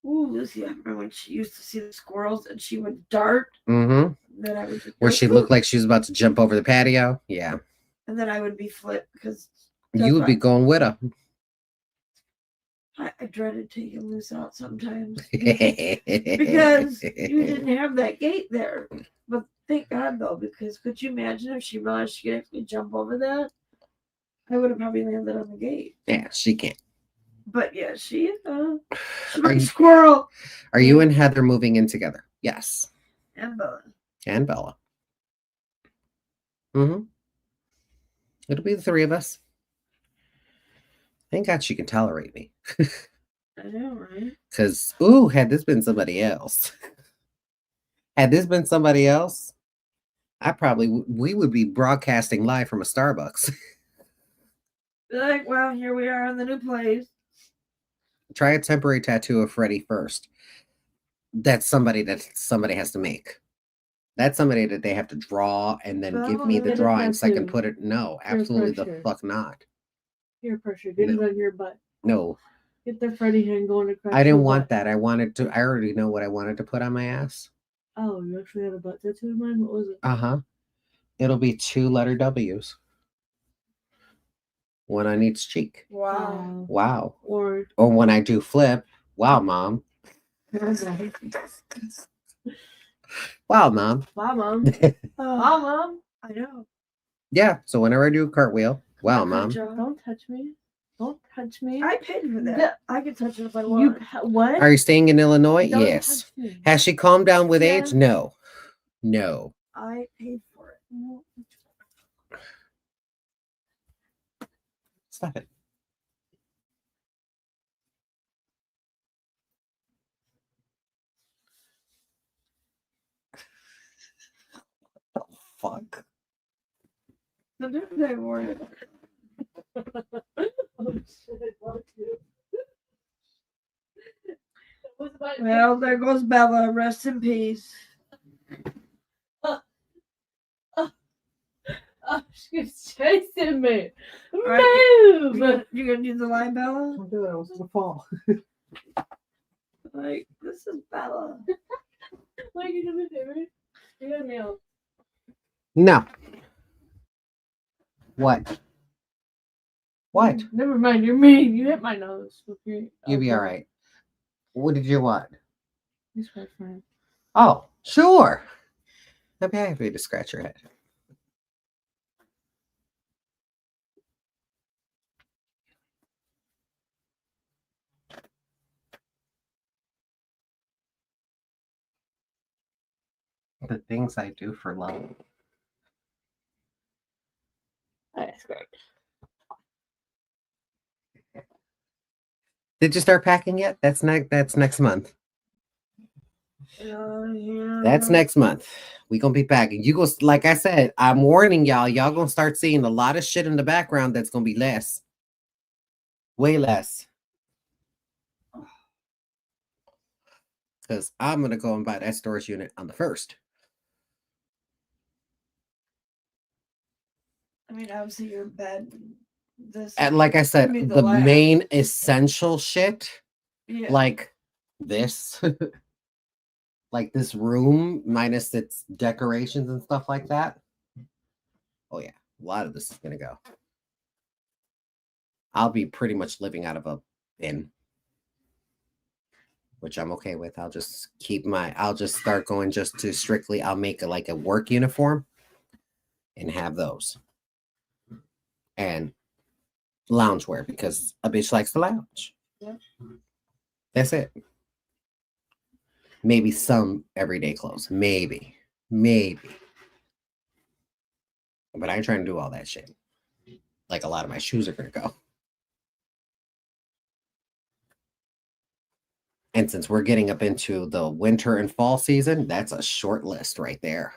Ooh, Lucy, I remember when she used to see the squirrels and she would dart. Mm-hmm. Then I would where she looked like she was about to jump over the patio. Yeah. And then I would be flipped because you would be going with her. I dreaded taking this out sometimes because you didn't have that gate there. But thank God though, because could you imagine if she realized she could actually jump over that? I would have probably landed on the gate. Yeah, she can't. But yeah, she's Are a you, squirrel. are you and Heather moving in together? Yes. And Bella. And Bella. Mm-hmm. It'll be the three of us. Thank God she can tolerate me. I know, right? Because, had this been somebody else, we would be broadcasting live from a Starbucks. Like, well, here we are in the new place. Try a temporary tattoo of Freddie first. That's somebody has to make. That's somebody that they have to draw and then give me the Get a drawing so I can tattoo. put it. No, Peer absolutely the pressure. fuck not. Peer pressure. Get it on your butt. No. Get the Freddy hand going across I didn't your want butt. that. I already know what I wanted to put on my ass. Oh, you actually had a butt tattoo in mind? What was it? Uh-huh. It'll be 2-letter W's. One on each cheek. Wow. Wow. Or when I do flip, wow, Mom. Wow, Mom. wow, Mom. Oh, Wow, Mom. I know. Yeah, so whenever I do a cartwheel, wow, Good Mom. job. Don't touch me. Don't touch me. I paid for that. The- I could touch it if I You want. what? Are you staying in Illinois? Don't Yes. touch me. Has she calmed down with Yeah. age? No. No. I paid for it. No. Stop it. What the fuck? The different day morning. Oh shit! Fuck you. That was my- Well, there goes Bella. Rest in peace. Oh, she's chasing me. right. Move. You gonna need the line, Bella? Don't do it. I was gonna fall. Like, this is Bella. Like, you do me a favor. You got me out. No. What? What? Never mind. You're mean. You hit my nose. Okay. You'll be all right. What did you want? He's my friend. Oh, sure. I'd be happy to scratch your head. The things I do for love. That's great. Did you start packing yet? That's next month. Yeah. That's next month. We gonna be packing. You go, like I said, I'm warning y'all. Y'all gonna start seeing a lot of shit in the background that's gonna be less. Way less. Because I'm gonna go and buy that storage unit on the 1st. I mean, obviously your bed. This. And like I said, Give me the last. main essential shit, Yeah. like this, like this room minus its decorations and stuff like that. Oh yeah, a lot of this is gonna go. I'll be pretty much living out of a bin, which I'm okay with. I'll just start going just to strictly, I'll make like a work uniform and have those. And loungewear, because a bitch likes to lounge. Yeah. That's it. Maybe some everyday clothes. Maybe. But I ain't trying to do all that shit. Like a lot of my shoes are gonna go. And since we're getting up into the winter and fall season, that's a short list right there.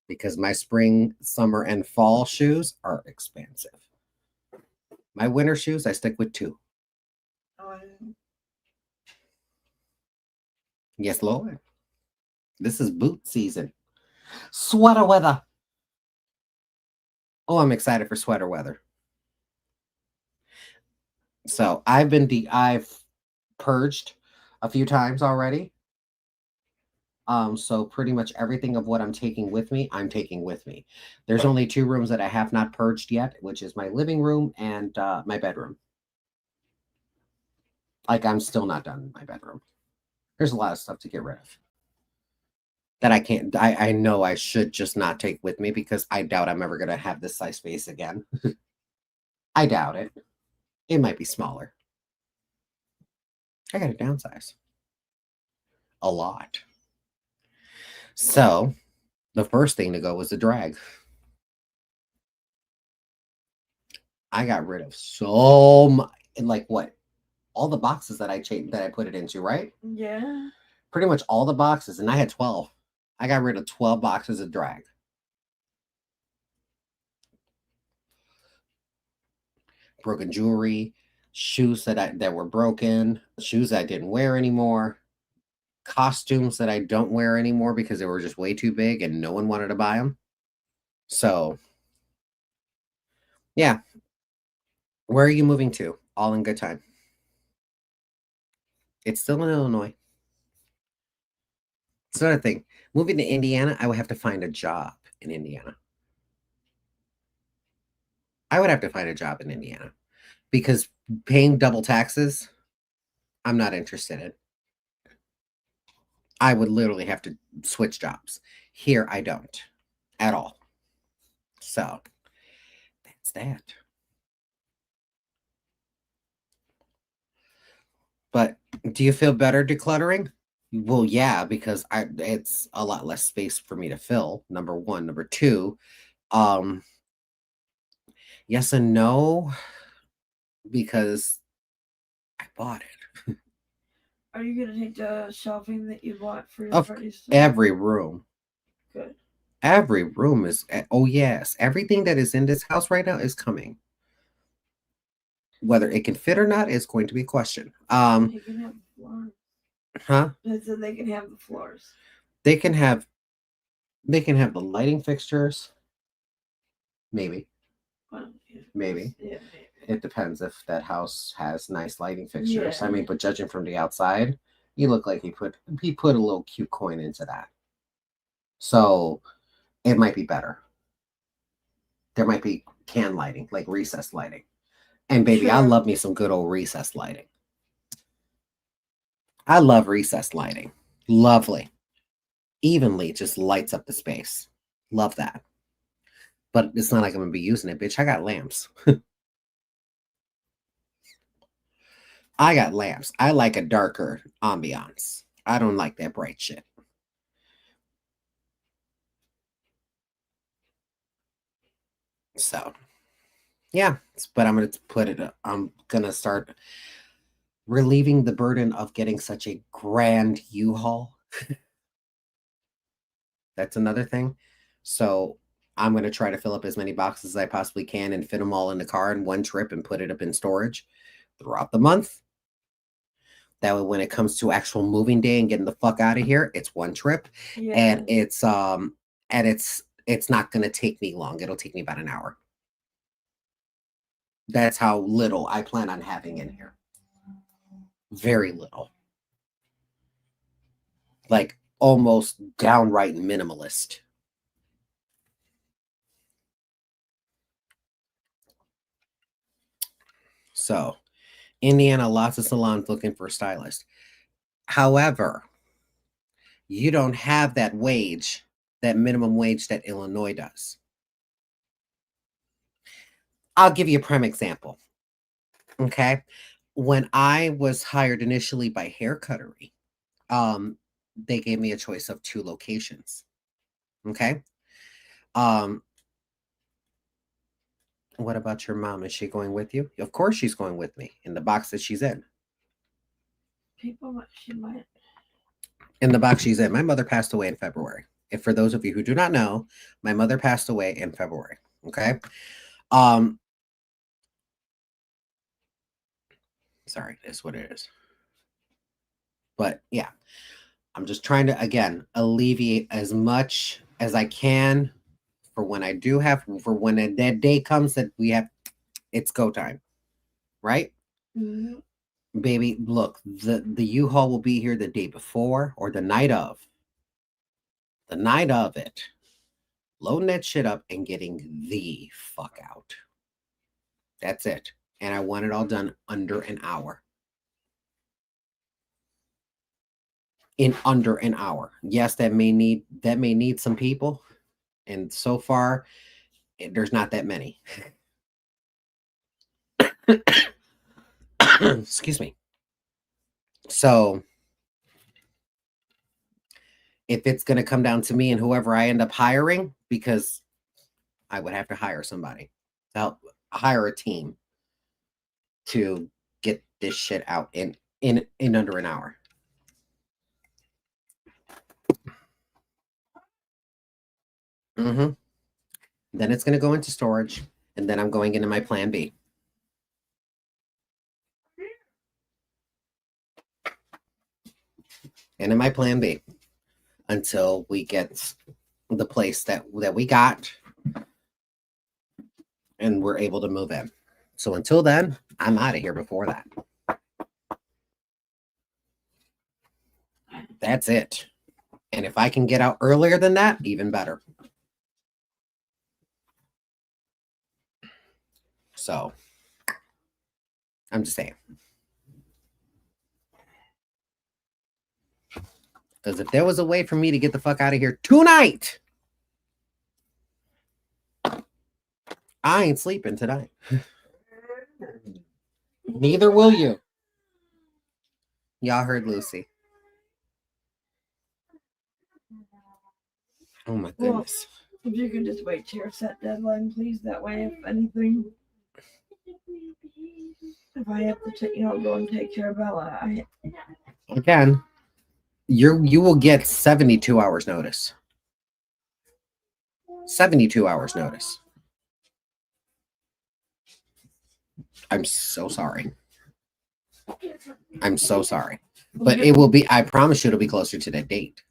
Because my spring, summer, and fall shoes are expensive. My winter shoes, I stick with 2. Oh, Yes, Lord. This is boot season. Sweater weather. Oh, I'm excited for sweater weather. So I've purged a few times already. So pretty much everything of what I'm taking with me, I'm taking with me. There's only 2 rooms that I have not purged yet, which is my living room and my bedroom. Like, I'm still not done in my bedroom. There's a lot of stuff to get rid of that I can't. I know I should just not take with me because I doubt I'm ever going to have this size space again. I doubt it. It might be smaller. I got to downsize a lot. So the first thing to go was the drag. I got rid of so much, like what? All the boxes that I put it into, right? Yeah. Pretty much all the boxes, and I had 12. I got rid of 12 boxes of drag. Broken jewelry, shoes that were broken, shoes I didn't wear anymore, costumes that I don't wear anymore because they were just way too big and no one wanted to buy them. So, yeah. Where are you moving to? All in good time. It's still in Illinois. It's another thing. Moving to Indiana, I would have to find a job in Indiana. I would have to find a job in Indiana because paying double taxes, I'm not interested in. I would literally have to switch jobs. Here, I don't at all. So that's that. But do you feel better decluttering? Well, yeah, because it's a lot less space for me to fill. Number one. Number two, um, yes and no, because I bought it. Are you gonna take the shelving that you bought for your Of parties? every room. Good. Every room is, oh yes, everything that is in this house right now is coming. Whether it can fit or not is going to be a question. They can have the floors. Huh? I said they can have the floors. They can have the lighting fixtures. Maybe. Well, yeah. Maybe. Yeah, maybe. It depends if that house has nice lighting fixtures. Yeah. I mean, but judging from the outside, you look like he put a little cute coin into that. So it might be better. There might be can lighting, like recessed lighting. And baby, I Sure. love me some good old recessed lighting. I love recessed lighting. Lovely. Evenly just lights up the space. Love that. But it's not like I'm going to be using it, bitch. I got lamps. I got lamps. I like a darker ambiance. I don't like that bright shit. So, yeah. But I'm going to I'm going to start relieving the burden of getting such a grand U-Haul. That's another thing. So I'm going to try to fill up as many boxes as I possibly can and fit them all in the car in one trip and put it up in storage throughout the month. That way, when it comes to actual moving day and getting the fuck out of here, it's one trip. Yeah. And it's not going to take me long. It'll take me about an hour. That's how little I plan on having in here. Very little. Like almost downright minimalist. So, Indiana, lots of salons looking for a stylist. However, you don't have that wage, that minimum wage that Illinois does. I'll give you a prime example. Okay. When I was hired initially by Hair Cuttery, they gave me a choice of 2 locations. Okay. What about your mom? Is she going with you? Of course she's going with me in the box that she's in. She might. In the box she's in. My mother passed away in February. If for those of you who do not know, my mother passed away in February. Okay. Sorry, that's what it is. But yeah, I'm just trying to, again, alleviate as much as I can for when that day comes that we have, it's go time. Right? Mm-hmm. Baby, look, the U-Haul will be here the day before or the night of. The night of it. Loading that shit up and getting the fuck out. That's it. And I want it all done under an hour. in under an hour. Yes, that may need some people, and so far there's not that many. Excuse me. So if it's going to come down to me and whoever I end up hiring, because I would have to hire somebody to help hire a team to get this shit out in under an hour. Mm-hmm. Then it's going to go into storage, and then I'm going into my plan B. And in my plan B until we get the place that we got and we're able to move in. So until then, I'm out of here before that. That's it. And if I can get out earlier than that, even better. So I'm just saying. Because if there was a way for me to get the fuck out of here tonight, I ain't sleeping tonight. Neither will you. Y'all heard Lucy. Oh my goodness. Well, if you can just wait to your set deadline, please. That way, if anything, if I have to, go and take care of Bella, Again, you will get 72 hours notice. 72 hours notice. I'm so sorry. I'm so sorry. But it will be, I promise you it'll be closer to that date.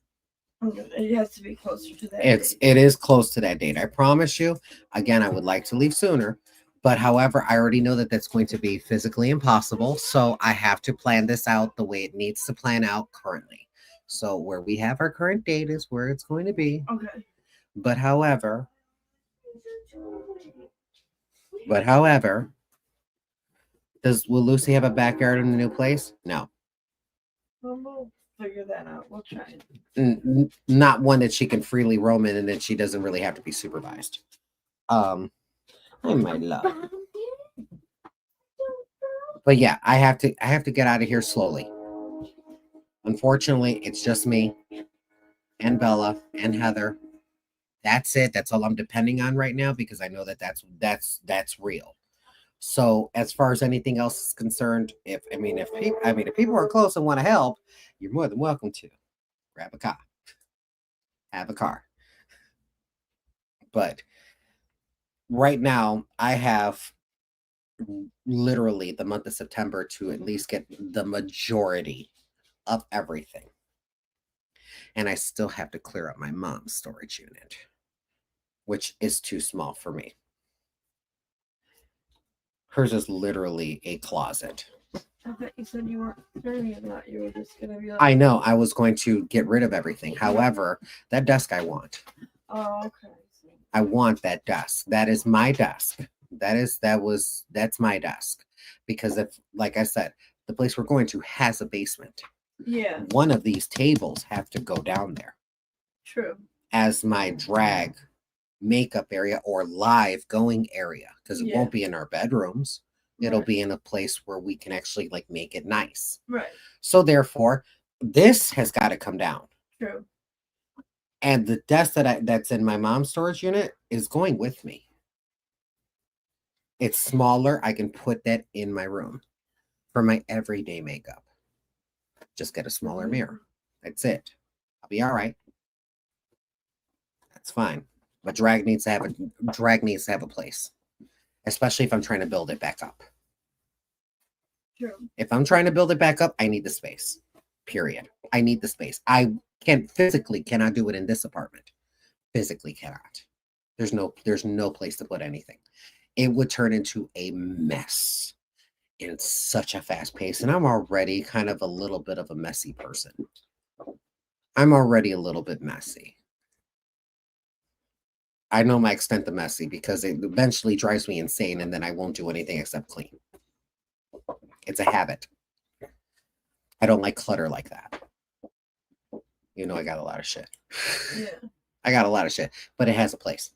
It has to be closer to that date. It is close to that date. I promise you. Again, I would like to leave sooner. But however, I already know that that's going to be physically impossible. So I have to plan this out the way it needs to plan out currently. So where we have our current date is where it's going to be. Okay. But however, will Lucy have a backyard in the new place? No. Well, we'll figure that out. We'll try. Not one that she can freely roam in and that she doesn't really have to be supervised. Hi, my love. But yeah, I have to get out of here slowly. Unfortunately, it's just me and Bella and Heather. That's it. That's all I'm depending on right now because I know that that's real. So as far as anything else is concerned, if people are close and want to help, you're more than welcome to grab a car, have a car. But right now, I have literally the month of September to at least get the majority of everything. And I still have to clear up my mom's storage unit, which is too small for me. Hers is literally a closet. I thought you said you weren't clearing it out. You were just going to be like... I know. I was going to get rid of everything. However, that desk I want. Oh, okay. I want that desk. That is my desk. That's my desk. Because if, like I said, the place we're going to has a basement. Yeah. One of these tables have to go down there. True. As my drag makeup area or live going area. Because it won't be in our bedrooms. It'll be in a place where we can actually like make it nice. Right. So therefore, this has got to come down. True. And the desk that's in my mom's storage unit is going with me. It's smaller. I can put that in my room for my everyday makeup. Just get a smaller mirror. That's it. I'll be all right. That's fine. But drag needs to have a place, especially if I'm trying to build it back up. True. If I'm trying to build it back up, I need the space. Period. I need the space. I cannot do it in this apartment. Physically cannot. There's no place to put anything. It would turn into a mess in such a fast pace. And I'm already kind of a little bit of a messy person. I'm already a little bit messy. I know my extent of messy because it eventually drives me insane and then I won't do anything except clean. It's a habit. I don't like clutter like that. You know I got a lot of shit. Yeah. I got a lot of shit, but it has a place.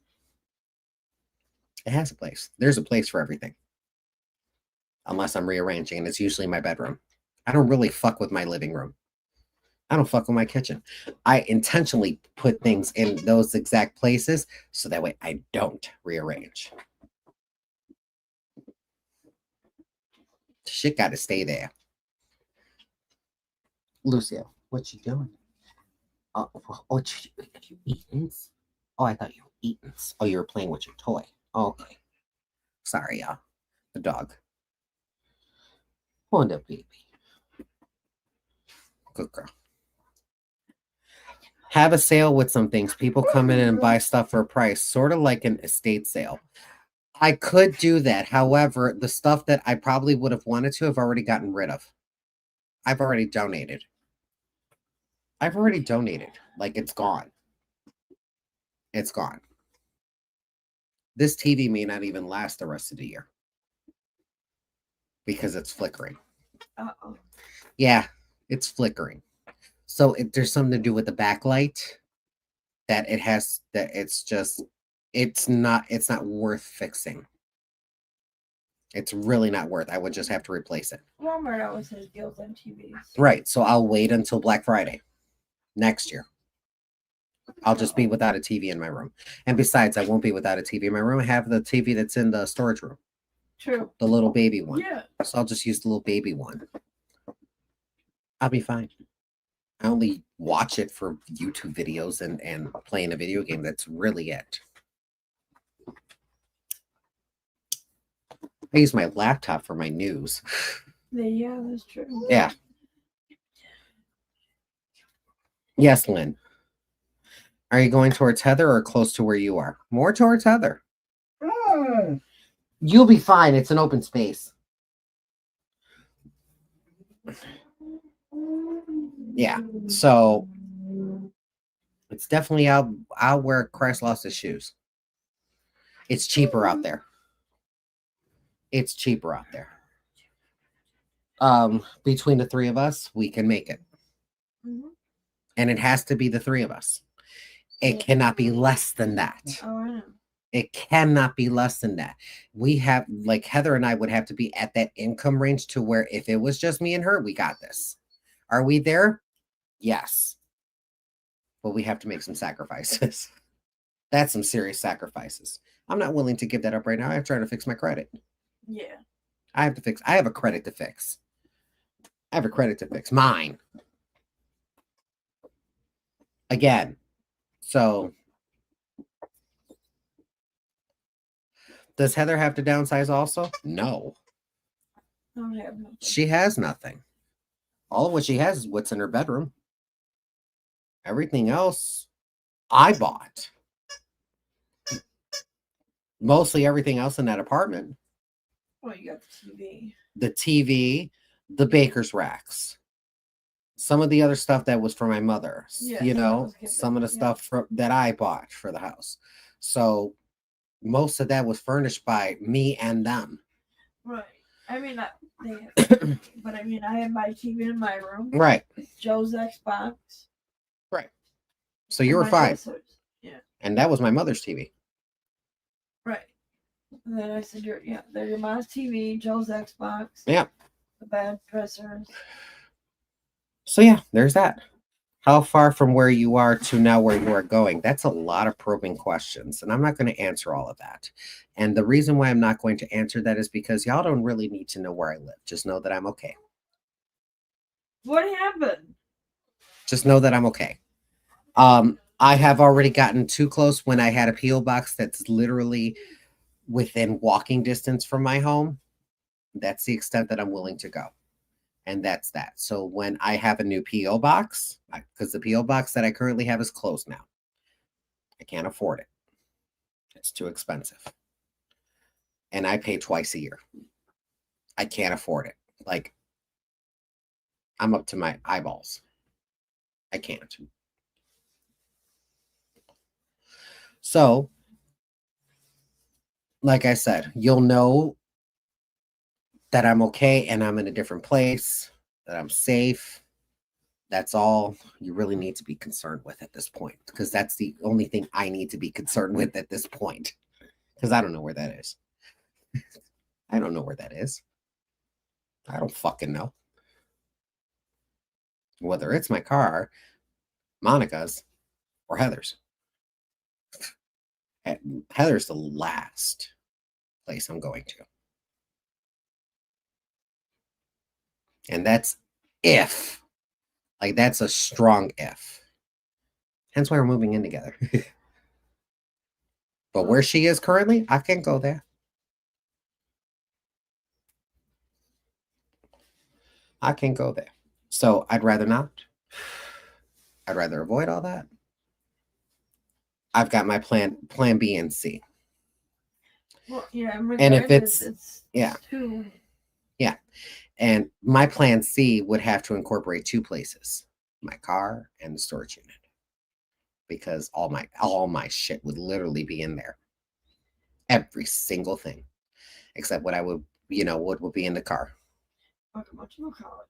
It has a place. There's a place for everything. Unless I'm rearranging, and it's usually my bedroom. I don't really fuck with my living room. I don't fuck with my kitchen. I intentionally put things in those exact places so that way I don't rearrange. Shit got to stay there. Lucia, what you doing? Oh, you eating? Oh, I thought you were eating. Oh, you were playing with your toy. Oh, okay. Sorry, y'all. The dog. Wanda, baby. Good girl. Have a sale with some things. People come in and buy stuff for a price, sort of like an estate sale. I could do that. However, the stuff that I probably would have wanted to have already gotten rid of. I've already donated. Like, it's gone. It's gone. This TV may not even last the rest of the year because it's flickering. Uh-oh. Yeah, it's flickering. So there's something to do with the backlight that it's not worth fixing. It's really not worth. I would just have to replace it. Walmart always has deals on TVs. Right. So I'll wait until Black Friday next year. I'll just be without a TV in my room. And besides, I won't be without a TV in my room. I have the TV that's in the storage room. True. The little baby one. Yeah. So I'll just use the little baby one. I'll be fine. I only watch it for YouTube videos and playing a video game. That's really it. I use my laptop for my news. Yeah, that's true. Yeah. Yes, Lynn. Are you going towards Heather or close to where you are? More towards Heather. You'll be fine. It's an open space. Yeah. So it's definitely out where Christ lost his shoes. It's cheaper out there. Between the three of us, we can make it. Mm-hmm. And it has to be the three of us. It cannot be less than that. Oh, I know. It cannot be less than that. We have, like, Heather and I would have to be at that income range to where if it was just me and her, we got this. Are we there? Yes. But we have to make some sacrifices. That's some serious sacrifices. I'm not willing to give that up right now. I'm trying to fix my credit. Yeah. I have a credit to fix. Mine. Again. So does Heather have to downsize also? No. I don't have nothing. She has nothing. All of what she has is what's in her bedroom. Everything else I bought. Mostly everything else in that apartment. Well, you got the The TV, the baker's racks. Some of the other stuff that was for my mother. Yes, you that know, was given, some of the yeah. stuff that I bought for the house. So most of that was furnished by me and them. Right. I mean, but I mean, I have my TV in my room. Right. Joe's Xbox. Right. So you were my fine. dressers. Yeah. And that was my mother's TV. Right. And then I said, they're your mom's TV, Joe's Xbox. Yeah. The bed, dressers. So yeah, there's that. How far from where you are to now where you are going? That's a lot of probing questions, and I'm not going to answer all of that. And the reason why I'm not going to answer that is because y'all don't really need to know where I live. Just know that I'm okay. What happened? Just know that I'm okay. I have already gotten too close when I had a P.O. box that's literally within walking distance from my home. That's the extent that I'm willing to go. And that's that. So when I have a new P.O. box, because the P.O. box that I currently have is closed now. I can't afford it. It's too expensive. And I pay twice a year. I can't afford it. Like, I'm up to my eyeballs. I can't. So, like I said, you'll know that I'm okay and I'm in a different place, that I'm safe. That's all you really need to be concerned with at this point, because that's the only thing I need to be concerned with at this point, because I don't know where that is. I don't know where that is. I don't fucking know. Whether it's my car, Monica's, or Heather's. Heather's the last place I'm going to. And that's if. Like, that's a strong if. Hence why we're moving in together. But where she is currently, I can't go there. I can't go there. So I'd rather not. I'd rather avoid all that. I've got my plan B and C. Well, yeah, And if regardless, it's yeah. two. Yeah. And my plan C would have to incorporate two places, my car and the storage unit. Because all my shit would literally be in there. Every single thing. Except what I would, what would be in the car. Fucking much of a call it.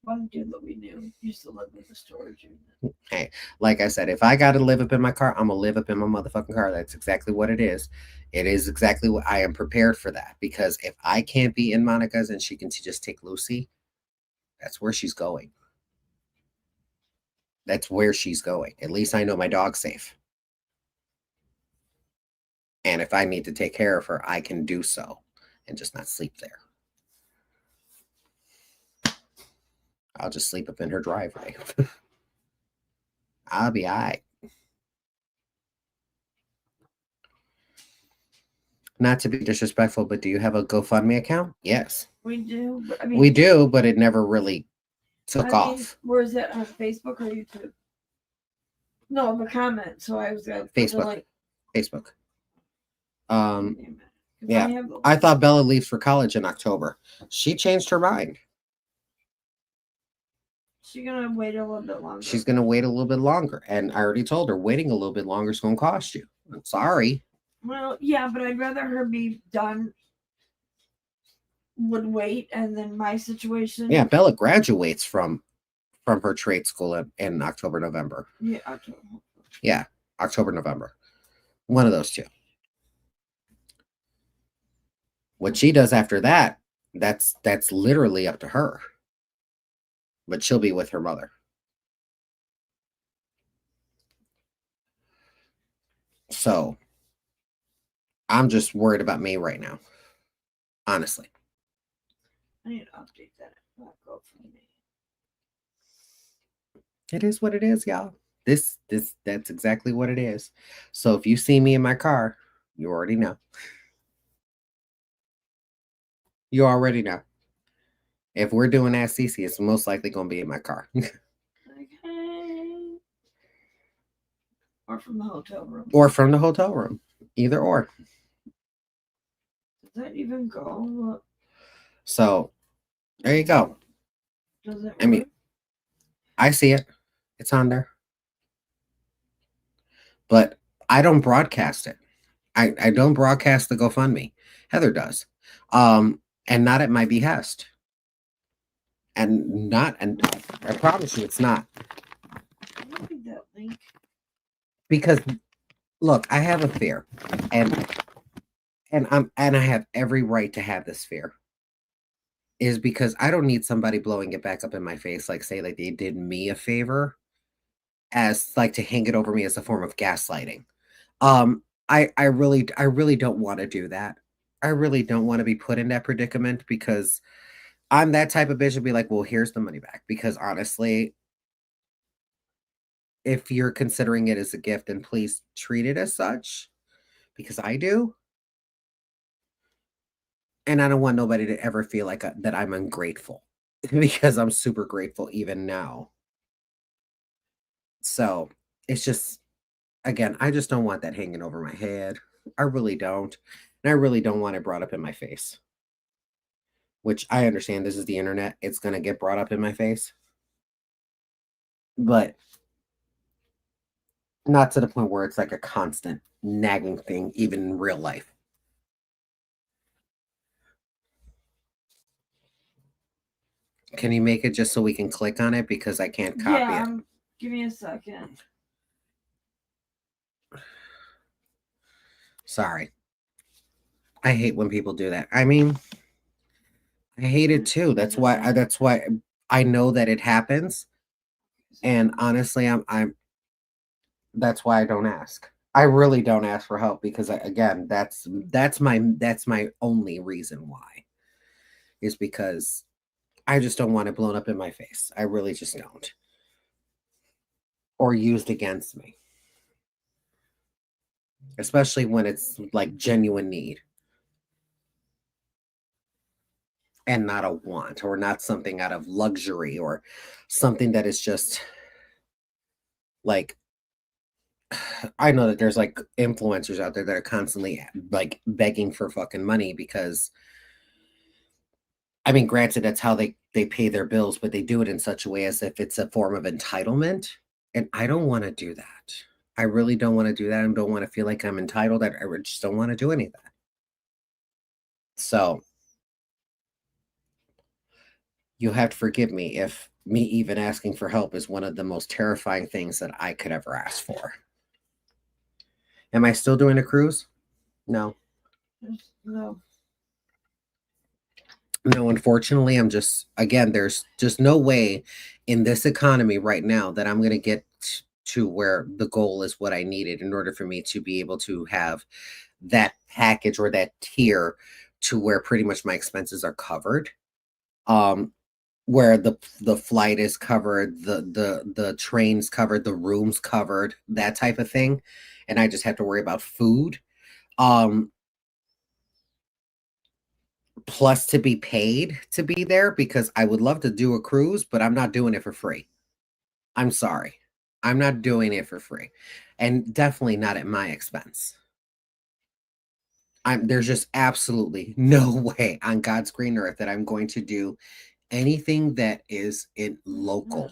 One dude that we knew used to live with a storage unit. Hey, like I said, if I got to live up in my car, I'm going to live up in my motherfucking car. That's exactly what it is. It is exactly what I am prepared for that. Because if I can't be in Monica's and she can just take Lucy, that's where she's going. That's where she's going. At least I know my dog's safe. And if I need to take care of her, I can do so and just not sleep there. I'll just sleep up in her driveway. I'll be all right. Not to be disrespectful, but do you have a GoFundMe account? Yes. We do, but We do, but it never really took off. Where is that, on Facebook or YouTube? No, the comment. So I was gonna Facebook. Facebook. Yeah. I thought Bella leaves for college in October. She changed her mind. She's gonna wait a little bit longer. She's gonna wait a little bit longer. And I already told her waiting a little bit longer is gonna cost you. I'm sorry. Well, yeah, but I'd rather her be done would wait, and then my situation. Yeah, Bella graduates from her trade school in October, November. Yeah, October. Yeah, October, November. One of those two. What she does after that, that's literally up to her. But she'll be with her mother. So I'm just worried about me right now. Honestly. I need to update that. Go for me. It is what it is, y'all. That's exactly what it is. So if you see me in my car, you already know. You already know. If we're doing Ask CeeCee, it's most likely going to be in my car. Okay. Or from the hotel room. Or from the hotel room. Either or. Does that even go? So, there you go. Does it? I mean, I see it. It's on there. But I don't broadcast it. I don't broadcast the GoFundMe. Heather does. And not at my behest. And I promise you it's not. I don't need that link. Because look, I have a fear. And I have every right to have this fear. Is because I don't need somebody blowing it back up in my face, like say like they did me a favor, as like to hang it over me as a form of gaslighting. I really don't want to do that. I really don't want to be put in that predicament, because I'm that type of bitch to be like, well, here's the money back. Because honestly, if you're considering it as a gift, then please treat it as such, because I do. And I don't want nobody to ever feel like that I'm ungrateful, because I'm super grateful even now. So it's just, again, I just don't want that hanging over my head. I really don't. And I really don't want it brought up in my face. Which I understand, this is the internet. It's going to get brought up in my face. But not to the point where it's like a constant nagging thing, even in real life. Can you make it just so we can click on it because I can't copy Yeah, it? give me a second. Sorry. I hate when people do that. I mean, I hate it too. That's why I know that it happens. And honestly, I'm that's why I don't ask. I really don't ask for help because again, that's my only reason why is because I just don't want it blown up in my face. I really just don't. Or used against me, especially when it's like genuine need and not a want or not something out of luxury or something that is just like I know that there's like influencers out there that are constantly like begging for fucking money because I mean, granted, that's how they pay their bills, but they do it in such a way as if it's a form of entitlement, and I don't want to do that. I really don't want to do that. I don't want to feel like I'm entitled. I just don't want to do any of that. So you have to forgive me if me even asking for help is one of the most terrifying things that I could ever ask for. Am I still doing a cruise? No. No. No, unfortunately, I'm just again, there's just no way in this economy right now that I'm going to get to where the goal is what I needed in order for me to be able to have that package or that tier to where pretty much my expenses are covered. Um where the flight is covered, the trains covered, the rooms covered, that type of thing, and I just have to worry about food. Um Plus to be paid to be there because I would love to do a cruise, but I'm not doing it for free. I'm sorry. I'm not doing it for free. And definitely not at my expense. There's just absolutely no way on God's green earth that I'm going to do anything that is in local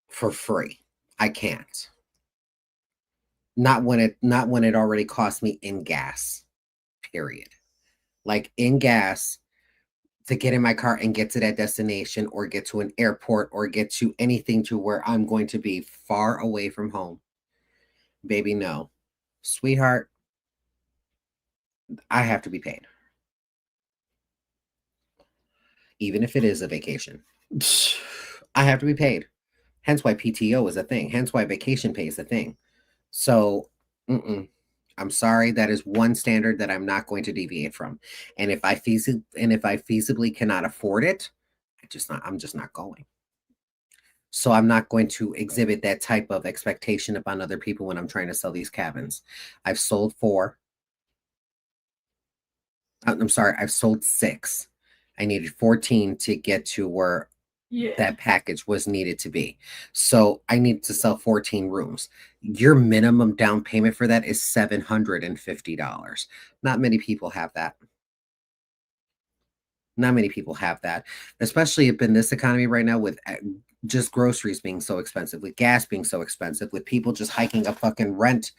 for free. I can't. Not when it already cost me in gas. Period. Like in gas to get in my car and get to that destination or get to an airport or get to anything to where I'm going to be far away from home. Baby, no. Sweetheart, I have to be paid. Even if it is a vacation. I have to be paid. Hence why PTO is a thing. Hence why vacation pay is a thing. So, I'm sorry. That is one standard that I'm not going to deviate from. And if I feasibly cannot afford it, I'm just not going. So I'm not going to exhibit that type of expectation upon other people when I'm trying to sell these cabins. I've sold 4. I'm sorry, I've sold 6. I needed 14 to get to where that package was needed to be. So I need to sell 14 rooms. Your minimum down payment for that is $750. Not many people have that. Not many people have that, especially in this economy right now with just groceries being so expensive, with gas being so expensive, with people just hiking up fucking rent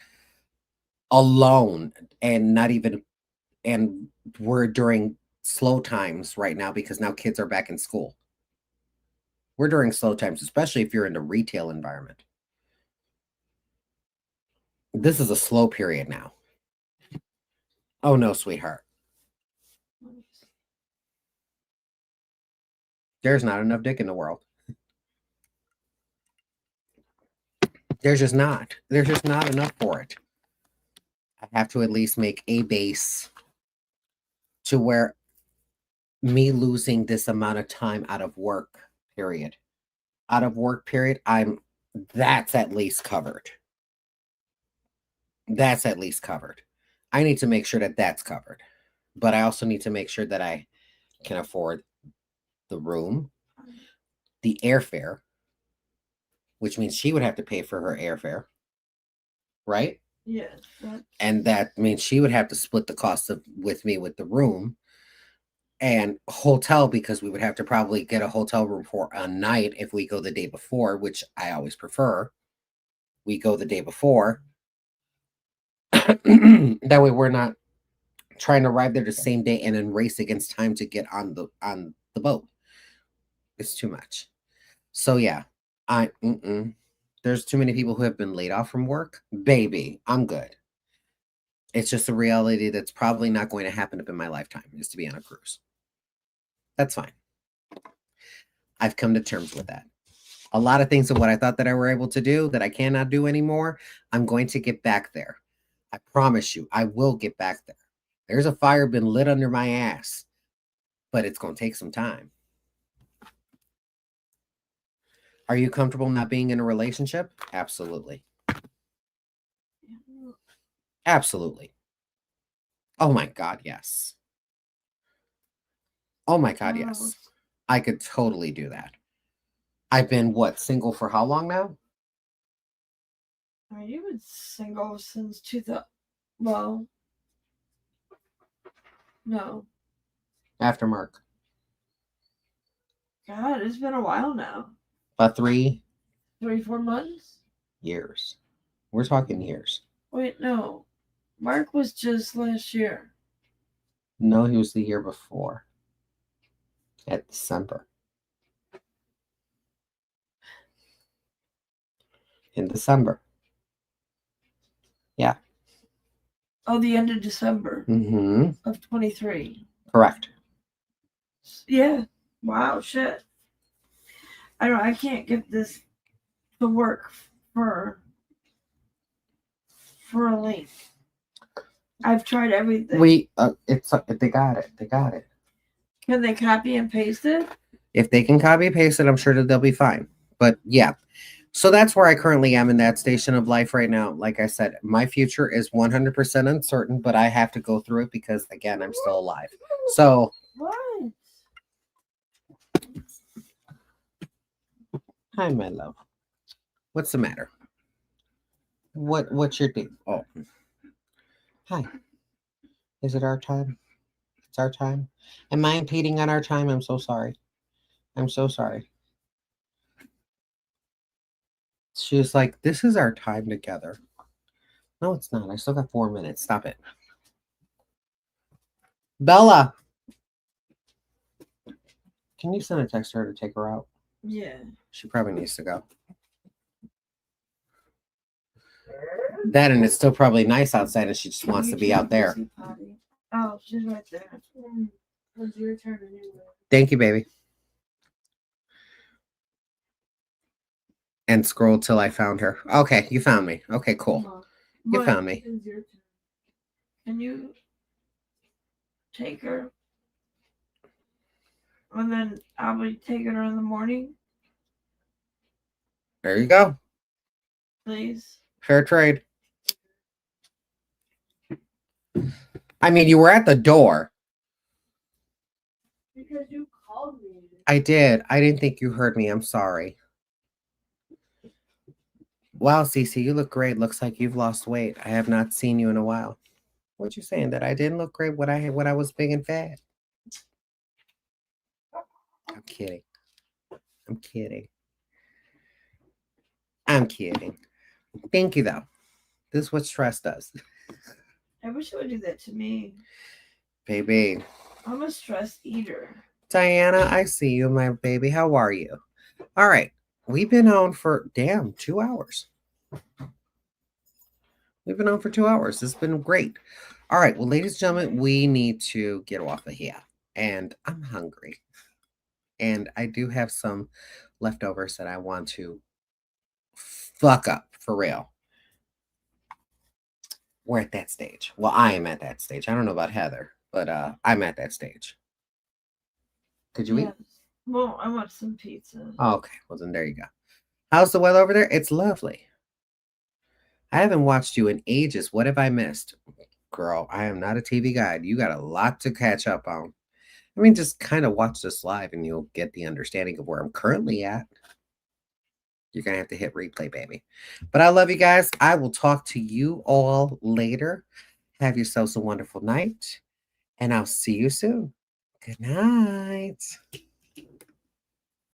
alone and not even, and we're during slow times right now because now kids are back in school. We're during slow times, especially if you're in the retail environment. This is a slow period now. Oh no, sweetheart. There's not enough dick in the world. There's just not. There's just not enough for it. I have to at least make a base to where me losing this amount of time out of work, period. Out of work, period, that's at least covered. That's at least covered. I need to make sure that that's covered. But I also need to make sure that I can afford the room, the airfare, which means she would have to pay for her airfare, right? Yes. And that means she would have to split the cost of with me with the room and hotel because we would have to probably get a hotel room for a night if we go the day before, which I always prefer. We go the day before. That way we're not trying to arrive there the same day and then race against time to get on the boat. It's too much. So yeah, there's too many people who have been laid off from work. Baby, I'm good. It's just a reality that's probably not going to happen up in my lifetime, is to be on a cruise. That's fine. I've come to terms with that. A lot of things of what I thought that I were able to do that I cannot do anymore, I'm going to get back there. I promise you, I will get back there. There's a fire been lit under my ass, but it's going to take some time. Are you comfortable not being in a relationship? Absolutely. Absolutely. Oh my God, yes. Oh my God, yes. I could totally do that. I've been, single for how long now? I mean, you've been single since 2000. Well, no. After Mark. God, it's been a while now. About 3 4 months? years. We're talking years. Wait, no. Mark was just last year. No, he was the year before. At December. In December. Yeah. Oh, the end of December Mm-hmm. of 23. Correct. Yeah. Wow, shit. I can't get this to work for a link. I've tried everything. They got it. They got it. Can they copy and paste it? If they can copy and paste it, I'm sure that they'll be fine. But yeah. So that's where I currently am in that station of life right now. Like I said, my future is 100% uncertain, but I have to go through it because, again, I'm still alive. So. What? Hi, my love. What's the matter? What's your deal? Oh. Hi. Is it our time? It's our time. Am I impeding on our time? I'm so sorry. I'm so sorry. She was like, this is our time together. No, it's not. I still got 4 minutes. Stop it. Bella. Can you send a text to her to take her out? Yeah. She probably needs to go. That, and it's still probably nice outside and she just wants to be out there. Oh, she's right there. It's your turn anyway. Thank you, baby. And scroll till I found her. Okay, you found me. Okay, cool. You found me. It's your turn. Can you take her? And then I'll be taking her in the morning, There you go. please. Fair trade. I mean, you were at the door. Because you called me. I did. I didn't think you heard me. I'm sorry. Wow, CeeCee, you look great. Looks like you've lost weight. I have not seen you in a while. What you saying? That I didn't look great when I was big and fat? I'm kidding. I'm kidding. I'm kidding. Thank you, though. This is what stress does. I wish you would do that to me. Baby. I'm a stress eater. Diana, I see you, my baby. How are you? All right. We've been on for, 2 hours. We've been on for 2 hours. It's been great. All right. Well, ladies and gentlemen, we need to get off of here. And I'm hungry. And I do have some leftovers that I want to fuck up for real. We're at that stage. Well, I am at that stage. I don't know about Heather, but I'm at that stage. Could you eat? Yes. Well, I want some pizza. Oh, okay. Well, then there you go. How's the weather over there? It's lovely. I haven't watched you in ages. What have I missed? Girl, I am not a TV guide. You got a lot to catch up on. I mean, just kind of watch this live and you'll get the understanding of where I'm currently at. You're going to have to hit replay, baby. But I love you guys. I will talk to you all later. Have yourselves a wonderful night. And I'll see you soon. Good night.